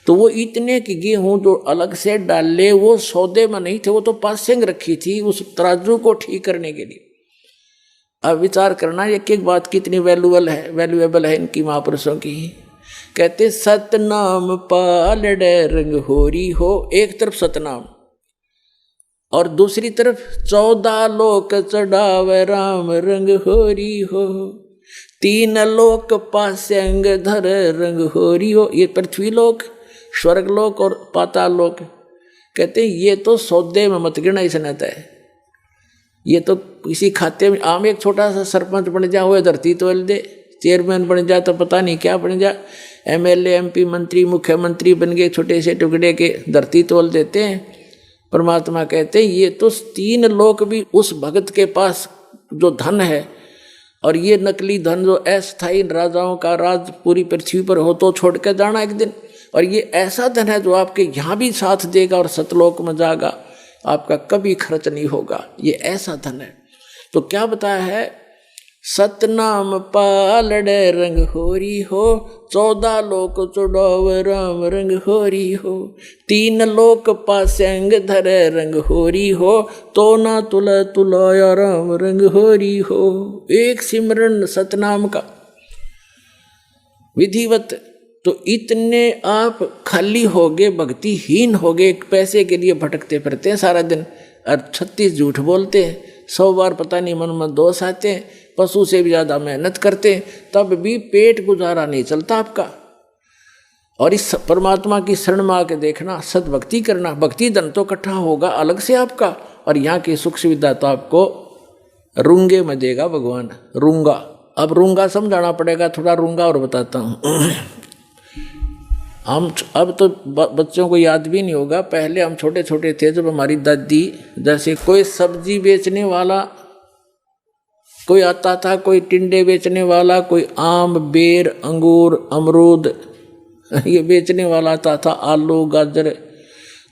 Speaker 1: तो वो इतने की गेहूं जो अलग से डाले वो सौदे में नहीं थे, वो तो पासिंग रखी थी उस तराजू को ठीक करने के लिए। अब विचार करना एक एक बात कितनी वैल्यूएबल है इनकी महापुरुषों की। कहते सतनाम पालड़े रंग होरी हो, एक तरफ सतनाम और दूसरी तरफ 14 लोक चढ़ावे राम रंग होरी हो, 3 लोक पासंग धर रंग होरी हो। ये पृथ्वी लोक, स्वर्ग लोक और पाताल लोक। कहते ये तो सौदे में मत गिरना इसने तय, ये तो किसी खाते में आम एक छोटा सा सरपंच बन जा, हुए धरती तोल दे, चेयरमैन बन जा तो पता नहीं क्या बन जा, एमएलए एमपी मंत्री मुख्यमंत्री बन गए, छोटे से टुकड़े के धरती तोल देते हैं। परमात्मा कहते हैं ये तो 3 लोक भी उस भगत के पास जो धन है, और ये नकली धन जो अस्थायी राजाओं का राज पूरी पृथ्वी पर हो तो छोड़ के जाना एक दिन, और ये ऐसा धन है जो आपके यहाँ भी साथ देगा और सतलोक में जाएगा। आपका कभी खर्च नहीं होगा, ये ऐसा धन है। तो क्या बताया है, सतनाम पालड़े रंग होरी हो, 14 लोक चुड़ाव राम रंग होरी हो, 3 लोक पासंग धरे रंग होरी हो, तो ना तुला तुलाया राम रंग होरी हो। एक सिमरन सतनाम का विधिवत, तो इतने आप खाली हो गए, भक्तिहीन हो गए, पैसे के लिए भटकते फिरते हैं सारा दिन और 36 झूठ बोलते हैं, 100 बार पता नहीं मन में दोष आते हैं, पशु से भी ज़्यादा मेहनत करते हैं, तब भी पेट गुजारा नहीं चलता आपका। और इस परमात्मा की शरण में आके देखना, सद्भक्ति करना, भक्ति धन तो इकट्ठा होगा अलग से आपका, और यहाँ की सुख सुविधा तो आपको रूंगे में देगा भगवान। रूंगा, अब रूंगा समझाना पड़ेगा, थोड़ा रूंगा और बताता हूँ। हम अब तो बच्चों को याद भी नहीं होगा, पहले हम छोटे छोटे थे जब हमारी दादी, जैसे कोई सब्जी बेचने वाला कोई आता था, कोई टिंडे बेचने वाला, कोई आम बेर अंगूर अमरूद ये बेचने वाला आता था, आलू गाजर।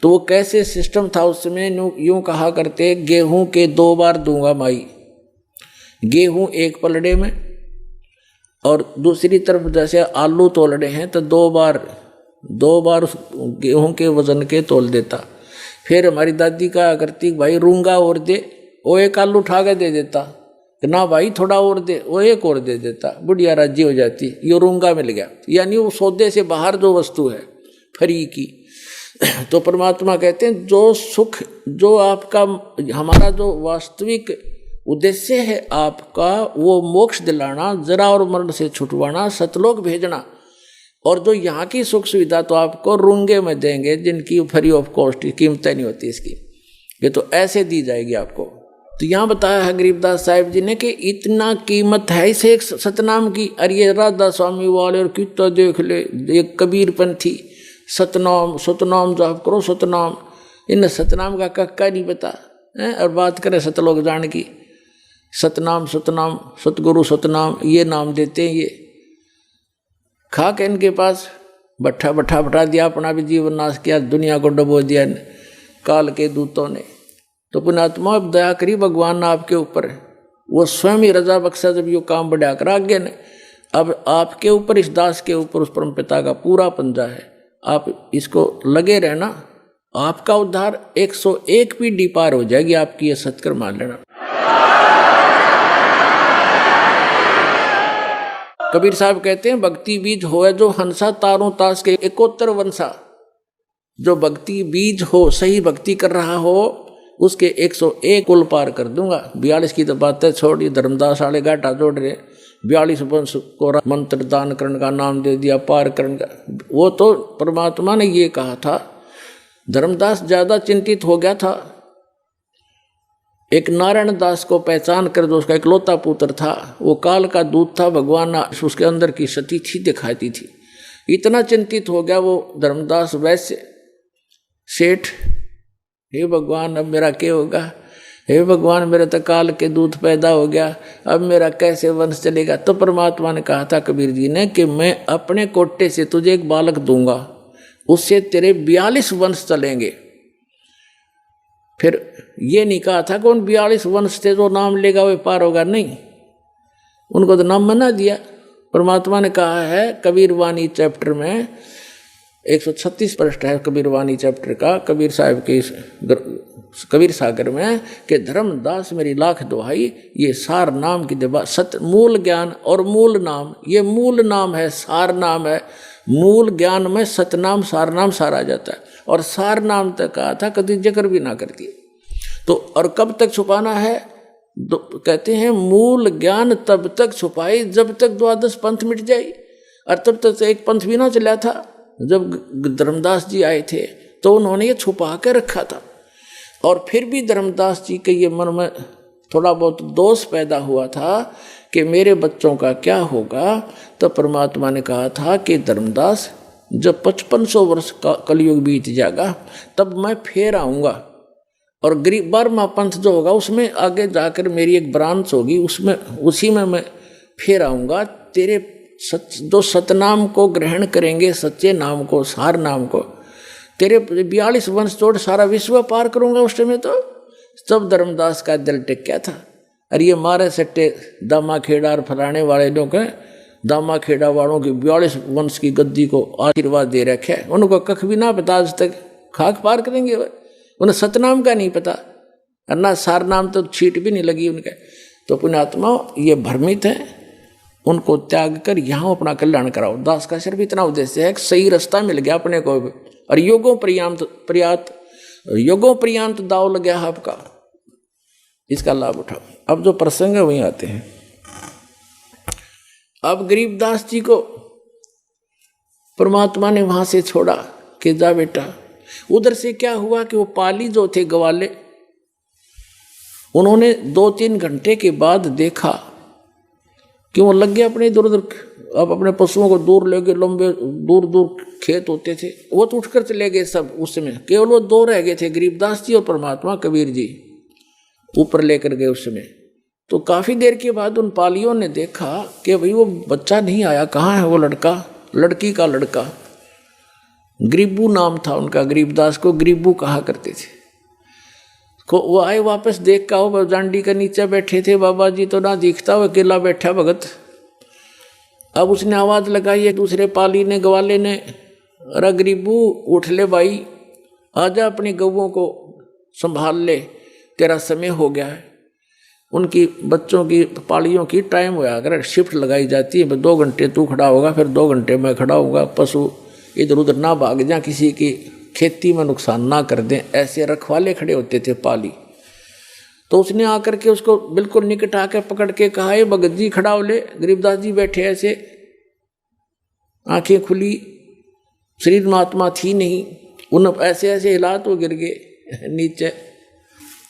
Speaker 1: तो वो कैसे सिस्टम था उसमें, यूँ कहा करते, गेहूं के 2 बार दूंगा माई, गेहूं एक पलड़े में, और दूसरी तरफ जैसे आलू तोलड़े हैं तो 2 बार गेहूं के वजन के तोल देता। फिर हमारी दादी कहा करती, भाई रूंगा और दे, वो एक आलू उठा के दे देता, ना भाई थोड़ा और दे, वो एक और दे देता, बुढ़िया राजी हो जाती, ये रूंगा मिल गया। यानी वो सौदे से बाहर जो वस्तु है फ्री की। तो परमात्मा कहते हैं जो सुख, जो आपका हमारा जो वास्तविक उद्देश्य है आपका, वो मोक्ष दिलाना, जरा और मरण से छुटवाना, सतलोक भेजना, और जो यहाँ की सुख सुविधा तो आपको रूंगे में देंगे, जिनकी फ्री ऑफ कॉस्ट कीमतें नहीं होती इसकी, ये तो ऐसे दी जाएगी आपको। तो यहाँ बताया है गरीबदास साहिब जी ने कि इतना कीमत है इसे एक सतनाम की। अरे ये राधा स्वामी वाले और कितना देख ले, एक कबीरपंथी सतनाम सतनाम जाप करो सतनाम, इन सतनाम का कक्का नहीं पता है, और बात करें सतलोक जान की, सतनाम सतनाम सतगुरु सतनाम ये नाम देते हैं। ये खा के इनके पास बैठा दिया, अपना भी जीवन नाश किया, दुनिया को डुबो दिया काल के दूतों ने। तो पुण्यात्मा अब दया करी भगवान ने आपके ऊपर, वो स्वयं ही रजा बख्शा जब ये काम बढ़ा कर आगे ने। अब आपके ऊपर, इस दास के ऊपर उस परम पिता का पूरा पंजा है, आप इसको लगे रहना, आपका उद्धार 101 पीढ़ी पार हो जाएगी आपकी, ये सत्कर मान लेना। कबीर साहब कहते हैं, भक्ति बीज होए जो हंसा, तारों तास के 71 वंशा। जो भक्ति बीज हो, सही भक्ति कर रहा हो, उसके 101 कुल पार कर दूंगा। 42 की तो बातें छोड़ी, धर्मदास वाले घाटा जोड़ रहे, 42 वंश को मंत्र दान करने का नाम दे दिया, पार करने का। वो तो परमात्मा ने ये कहा था। धर्मदास ज्यादा चिंतित हो गया था, एक नारायण दास को पहचान कर, जो उसका इकलौता पुत्र था, वो काल का दूत था, भगवान उसके अंदर की सती थी दिखाती थी। इतना चिंतित हो गया वो धर्मदास वैश्य सेठ, हे भगवान अब मेरा क्या होगा, हे भगवान मेरे तो काल के दूत पैदा हो गया, अब मेरा कैसे वंश चलेगा। तो परमात्मा ने कहा था कबीर जी ने कि मैं अपने कोटे से तुझे एक बालक दूंगा, उससे तेरे 42 वंश चलेंगे। फिर ये नहीं कहा था कि उन 42 वंश से जो नाम लेगा वो पार होगा, नहीं, उनको तो नाम मना दिया। परमात्मा ने कहा है कबीर वाणी चैप्टर में 136 पृष्ठ है कबीर वाणी चैप्टर का, कबीर साहब के कबीर सागर में, कि धर्मदास मेरी लाख दुहाई, ये सार नाम की देवा, सत मूल ज्ञान और मूल नाम, ये मूल नाम है, सार नाम है। मूल ज्ञान में सतनाम सार नाम सार आ जाता है, और सार नाम तक कहा था, कभी जिक्र भी ना करती। तो और कब तक छुपाना है, कहते हैं मूल ज्ञान तब तक छुपाई जब तक 12 पंथ मिट जाए, और तब तक एक पंथ भी ना चला था। जब धर्मदास जी आए थे तो उन्होंने ये छुपा कर रखा था, और फिर भी धर्मदास जी के ये मन में थोड़ा बहुत दोष पैदा हुआ था कि मेरे बच्चों का क्या होगा। तो परमात्मा ने कहा था कि धर्मदास जब 5500 वर्ष का कलयुग बीत जाएगा तब मैं फिर आऊँगा, और गरीब 12वां पंथ जो होगा उसमें आगे जाकर मेरी एक ब्रांच होगी, उसमें उसी में मैं फिर आऊँगा। तेरे जो सतनाम को ग्रहण करेंगे, सच्चे नाम को, सार नाम को, तेरे 42 वंश तोड़ सारा विश्व पार करूंगा उस समय तो। तब धर्मदास का दिल टिक गया था। अरे ये मारे सट्टे दामा खेड़ा और फलाने वाले लोग हैं, दामा खेड़ा वालों की 42 वंश की गद्दी को आशीर्वाद दे रखे है, उनको कख भी ना पता आज तक, खाक पार करेंगे उन्हें सतनाम का नहीं पता, और ना सार नाम तो छीट भी नहीं लगी उनके। तो पुण्यात्मा ये भ्रमित है, उनको त्याग कर यहाँ अपना कल्याण कराओ। दास का सिर्फ इतना उद्देश्य है कि सही रास्ता मिल गया अपने को, और योगों पर्यांत दाव लग गया आपका, इसका लाभ उठाओ। अब जो प्रसंग है वहीं आते हैं। अब गरीबदास जी को परमात्मा ने वहां से छोड़ा कि जा बेटा। उधर से क्या हुआ कि वो पाली जो थे ग्वाले, उन्होंने 2-3 घंटे के बाद देखा कि वो लग गए अपने इधर उधर, अब अपने पशुओं को दूर ले गए, लंबे दूर दूर खेत होते थे, वो तो उठकर चले गए सब। उस समय केवल वो 2 रह गए थे, गरीबदास जी और परमात्मा कबीर जी ऊपर लेकर गए उस समय। तो काफी देर के बाद उन पालियों ने देखा कि भाई वो बच्चा नहीं आया, कहाँ है वो लड़का, लड़की का लड़का। गरीबू नाम था उनका, गरीबदास को गरीबू कहा करते थे। वो आए वापस, देख का वो जांडी के नीचे बैठे थे, बाबा जी तो ना दिखता, वो अकेला बैठा भगत। अब उसने आवाज लगाई एक दूसरे पाली ने, ग्वाले ने, अरे गरीबू उठ ले भाई, आजा अपनी गौओं को संभाल ले, तेरा समय हो गया है। उनकी बच्चों की पालियों की टाइम होया, अगर शिफ्ट लगाई जाती है, 2 घंटे तू खड़ा होगा, फिर 2 घंटे मैं खड़ा होगा, पशु इधर उधर ना भाग जाए, किसी की खेती में नुकसान ना कर दें, ऐसे रखवाले खड़े होते थे पाली। तो उसने आकर के उसको बिल्कुल निकट आकर पकड़ के कहा, ये भगत जी खड़ा हो ले। गरीबदास जी बैठे ऐसे, आंखें खुली, शरीर में आत्मा थी नहीं, उन ऐसे ऐसे हिला तो गिर गए नीचे।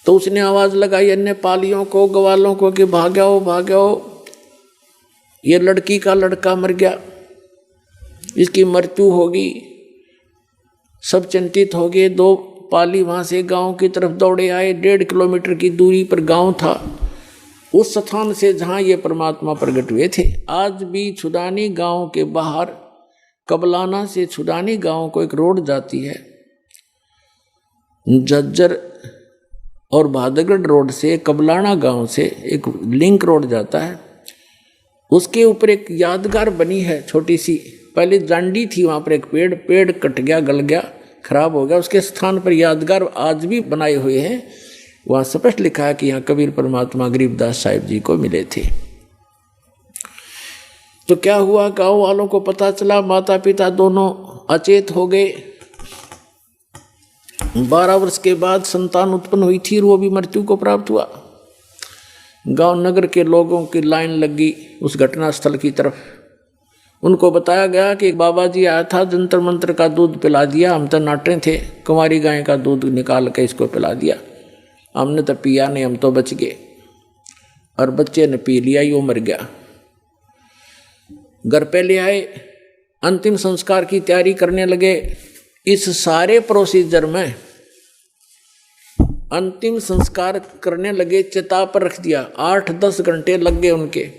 Speaker 1: तो उसने आवाज लगाई अन्य पालियों को, ग्वालों को कि भाग्याओ भाग्याओ, ये लड़की का लड़का मर गया, इसकी मृत्यु होगी। सब चिंतित हो गए। 2 पाली वहां से गांव की तरफ दौड़े आए। 1.5 किलोमीटर की दूरी पर गांव था, उस स्थान से जहां ये परमात्मा प्रकट हुए थे। आज भी छुदानी गांव के बाहर, कबलाना से छुदानी गांव को एक रोड जाती है, झज्जर और भादगढ़ रोड से कबलाना गांव से एक लिंक रोड जाता है। उसके ऊपर एक यादगार बनी है छोटी सी, पहले जांडी थी, वहां पर एक पेड़ कट गया, गल गया, खराब हो गया, उसके स्थान पर यादगार आज भी बनाए हुए हैं। वहां स्पष्ट लिखा है कि यहाँ कबीर परमात्मा गरीबदास साहिब जी को मिले थे। तो क्या हुआ, गांव वालों को पता चला, माता पिता दोनों अचेत हो गए। 12 वर्ष के बाद संतान उत्पन्न हुई थी और वो भी मृत्यु को प्राप्त हुआ। गांव नगर के लोगों की लाइन लगी उस घटना स्थल की तरफ। उनको बताया गया कि एक बाबा जी आया था, जंतर मंत्र का दूध पिला दिया, हम तो नाटे थे, कुंवारी गाय का दूध निकाल के इसको पिला दिया, हमने तो पिया नहीं, हम तो बच गए। और बच्चे ने पी लिया, यो मर गया। घर पे ले आए, अंतिम संस्कार की तैयारी करने लगे। इस सारे प्रोसीजर में अंतिम संस्कार करने लगे, चिता पर रख दिया, 8-10 घंटे लग गए उनके।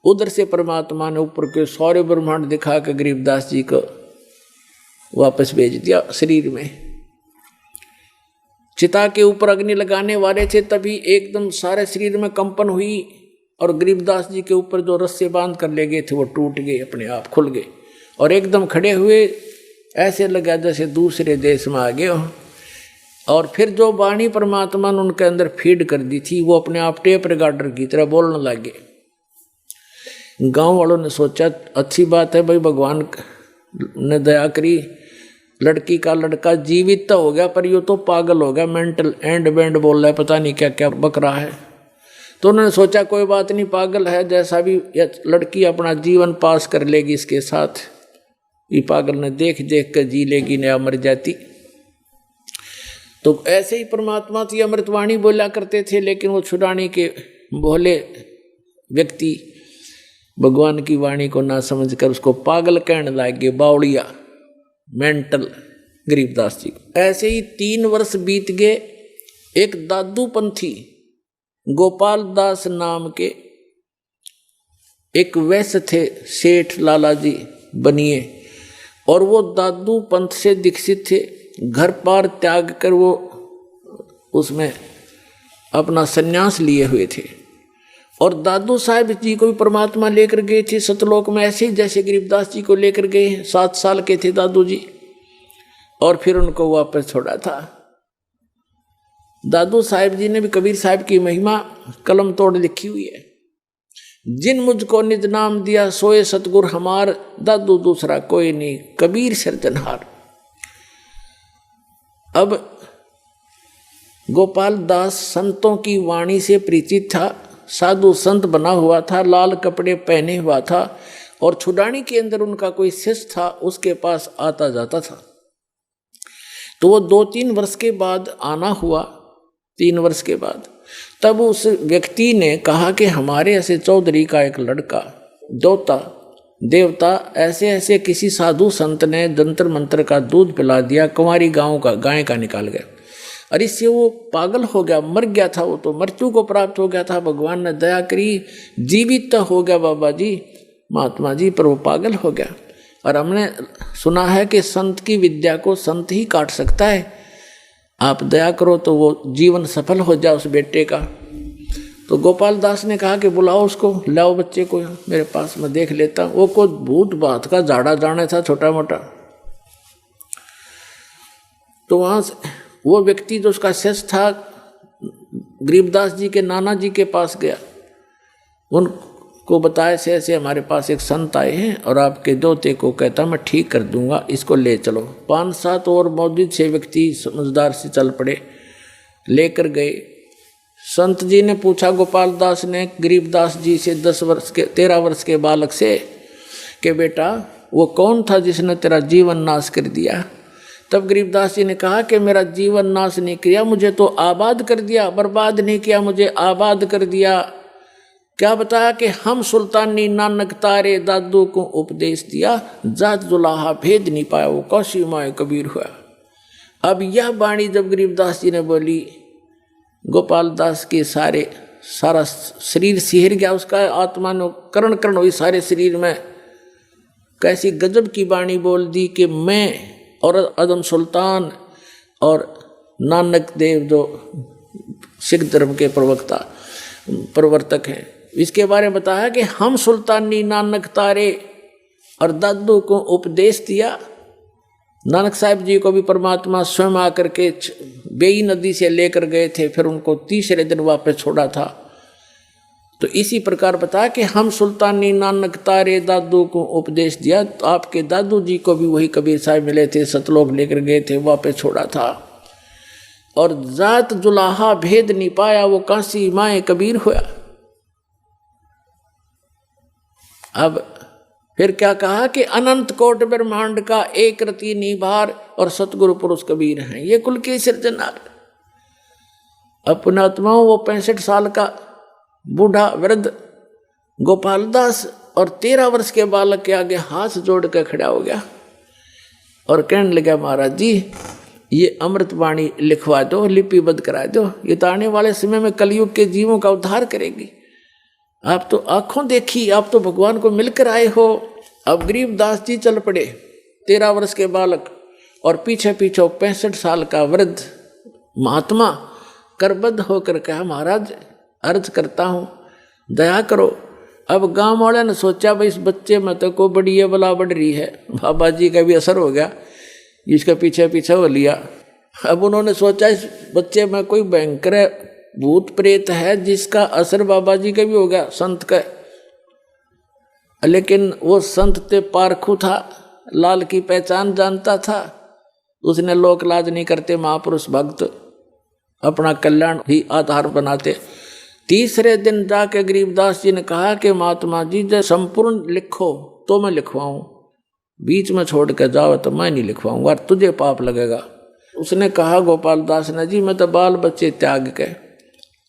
Speaker 1: उधर से परमात्मा ने ऊपर के सारे ब्रह्मांड दिखा के गरीबदास जी को वापस भेज दिया शरीर में। चिता के ऊपर अग्नि लगाने वाले थे, तभी एकदम सारे शरीर में कंपन हुई और गरीबदास जी के ऊपर जो रस्से बांध कर ले गए थे वो टूट गए, अपने आप खुल गए और एकदम खड़े हुए। ऐसे लगा जैसे दूसरे देश में आ गए हो। और फिर जो वाणी परमात्मा ने उनके अंदर फीड कर दी थी, वो अपने आप टेप रिकॉर्डर की तरह बोलने लगे। गांव वालों ने सोचा अच्छी बात है भाई, भगवान ने दया करी, लड़की का लड़का जीवित तो हो गया, पर ये तो पागल हो गया, मेंटल एंड बैंड बोल रहा है, पता नहीं क्या क्या बक रहा है। तो उन्होंने सोचा कोई बात नहीं, पागल है, जैसा भी लड़की अपना जीवन पास कर लेगी इसके साथ, ये पागल ने देख देख कर जी लेगी, नया मर जाती। तो ऐसे ही परमात्मा की अमृतवाणी बोला करते थे, लेकिन वो छुड़ाने के भोले व्यक्ति भगवान की वाणी को ना समझकर उसको पागल कहने लगे, बावड़िया, मेंटल गरीबदास जी। ऐसे ही 3 वर्ष बीत गए। एक दादू पंथी गोपाल दास नाम के एक वैश्य थे, सेठ लाला जी बनिए, और वो दादू पंथ से दीक्षित थे, घर पार त्याग कर वो उसमें अपना संन्यास लिए हुए थे। और दादू साहब जी को भी परमात्मा लेकर गए थे सतलोक में, ऐसे ही जैसे गरीबदास जी को लेकर गए हैं। 7 साल के थे दादू जी और फिर उनको वापस छोड़ा था। दादू साहब जी ने भी कबीर साहब की महिमा कलम तोड़ लिखी हुई है। जिन मुझको निज नाम दिया सोए सतगुर हमार, दादू दूसरा कोई नहीं कबीर सिरजनहार। अब गोपाल दास संतों की वाणी से परिचित था, साधु संत बना हुआ था, लाल कपड़े पहने हुआ था और छुड़ानी के अंदर उनका कोई शिष्य था, उसके पास आता जाता था। तो वो 2-3 वर्ष के बाद आना हुआ, 3 वर्ष के बाद, तब उस व्यक्ति ने कहा कि हमारे ऐसे चौधरी का एक लड़का दोता देवता ऐसे ऐसे किसी साधु संत ने जंतर मंत्र का दूध पिला दिया, कुंवारी गाय का निकाल गया। और इससे वो पागल हो गया, मर गया था, वो तो मृत्यु को प्राप्त हो गया था। भगवान ने दया करी, जीवित तो हो गया बाबा जी महात्मा जी, पर वो पागल हो गया। और हमने सुना है कि संत की विद्या को संत ही काट सकता है। आप दया करो तो वो जीवन सफल हो जाए उस बेटे का। तो गोपाल दास ने कहा कि बुलाओ उसको, लाओ बच्चे को मेरे पास, मैं देख लेता हूँ। वो कोई भूत बात का झाड़ा जाने था छोटा मोटा। तो वहाँ से वो व्यक्ति जो उसका शिष्य था गरीबदास जी के नाना जी के पास गया, उनको बताया से ऐसे हमारे पास एक संत आए हैं और आपके दोते को कहता मैं ठीक कर दूंगा, इसको ले चलो। 5-7 और मौजूद से व्यक्ति समझदार से चल पड़े, लेकर गए। संत जी ने पूछा गोपाल दास ने गरीबदास जी से 13 वर्ष के बालक से कि बेटा वो कौन था जिसने तेरा जीवन नाश कर दिया? तब गरीबदास जी ने कहा कि मेरा जीवन नाश नहीं किया, मुझे तो आबाद कर दिया, बर्बाद नहीं किया, मुझे आबाद कर दिया। क्या बताया कि हम सुल्तानी नानक तारे दादू को उपदेश दिया, जात जुलाहा भेद नहीं पाया, वो कौशी माए कबीर हुआ। अब यह वाणी जब गरीबदास जी ने बोली, गोपाल दास के सारा शरीर सिहर गया, उसका आत्मा ने करण हुई सारे शरीर में। कैसी गजब की वाणी बोल दी कि मैं और अदम सुल्तान और नानक देव जो सिख धर्म के प्रवर्तक हैं, इसके बारे में बताया कि हम सुल्तानी नानक तारे और दादू को उपदेश दिया। नानक साहब जी को भी परमात्मा स्वयं आकर के बेई नदी से लेकर गए थे, फिर उनको 3रे दिन वापस छोड़ा था। तो इसी प्रकार बताया कि हम सुल्तानी नानक तारे दादू को उपदेश दिया। तो आपके दादू जी को भी वही कबीर साहब मिले थे, सतलोक लेकर गए थे, वापस छोड़ा था। और जात जुलाहा भेद नहीं पाया, वो काशी माए कबीर हुआ। अब फिर क्या कहा कि अनंत कोट ब्रह्मांड का एक रति निभार और सतगुरु पुरुष कबीर हैं, ये कुल के सिरजनहार। अपनात्माओं वो 65 साल का बूढ़ा वृद्ध गोपाल दास और 13 वर्ष के बालक के आगे हाथ जोड़ कर खड़ा हो गया और कहने लगा महाराज जी ये अमृतवाणी लिखवा दो, लिपिबद्ध करा दो, ये तो आने वाले समय में कलयुग के जीवों का उद्धार करेगी। आप तो आंखों देखी, आप तो भगवान को मिलकर आए हो। अब गरीबदास जी चल पड़े, 13 वर्ष के बालक और पीछे 65 साल का वृद्ध महात्मा करबद्ध होकर कहा महाराज अर्ज करता हूँ दया करो। अब गांव वाले ने सोचा भाई इस बच्चे में तो को बड़ी है बला बढ़ रही है, बाबा जी का भी असर हो गया, इसके पीछे पीछे हो लिया। अब उन्होंने सोचा इस बच्चे में कोई भयंकर भूत प्रेत है जिसका असर बाबा जी का भी हो गया, संत का। लेकिन वो संत ते पारखू था, लाल की पहचान जानता था, उसने लोक लाज नहीं करते, महापुरुष भक्त अपना कल्याण ही आधार बनाते। 3रे दिन जाके गरीबदास जी ने कहा कि महात्मा जी जब संपूर्ण लिखो तो मैं लिखवाऊं, बीच में छोड़ के जाओ तो मैं नहीं लिखवाऊंगा, तुझे पाप लगेगा। उसने कहा गोपाल दास ने जी मैं तो बाल बच्चे त्याग के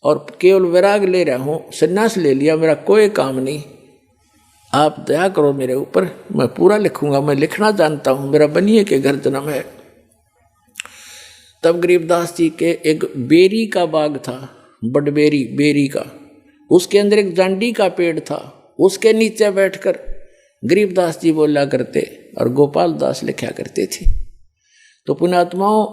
Speaker 1: और केवल वैराग ले रहा हूँ, संन्यास ले लिया, मेरा कोई काम नहीं, आप दया करो मेरे ऊपर, मैं पूरा लिखूंगा, मैं लिखना जानता हूँ, मेरा बनिए के घर जन्म है। तब गरीबदास जी के एक बेरी का बाग था, बेरी का, उसके अंदर एक जांडी का पेड़ था, उसके नीचे बैठकर गरीबदास जी बोला करते और गोपाल दास लिखा करते थे। तो पुण्यात्माओं,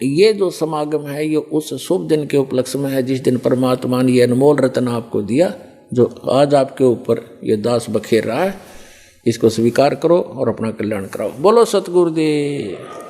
Speaker 1: ये जो समागम है ये उस शुभ दिन के उपलक्ष्य में है जिस दिन परमात्मा ने ये अनमोल रत्न आपको दिया, जो आज आपके ऊपर ये दास बखेर रहा है। इसको स्वीकार करो और अपना कल्याण कराओ। बोलो सतगुरुदेव।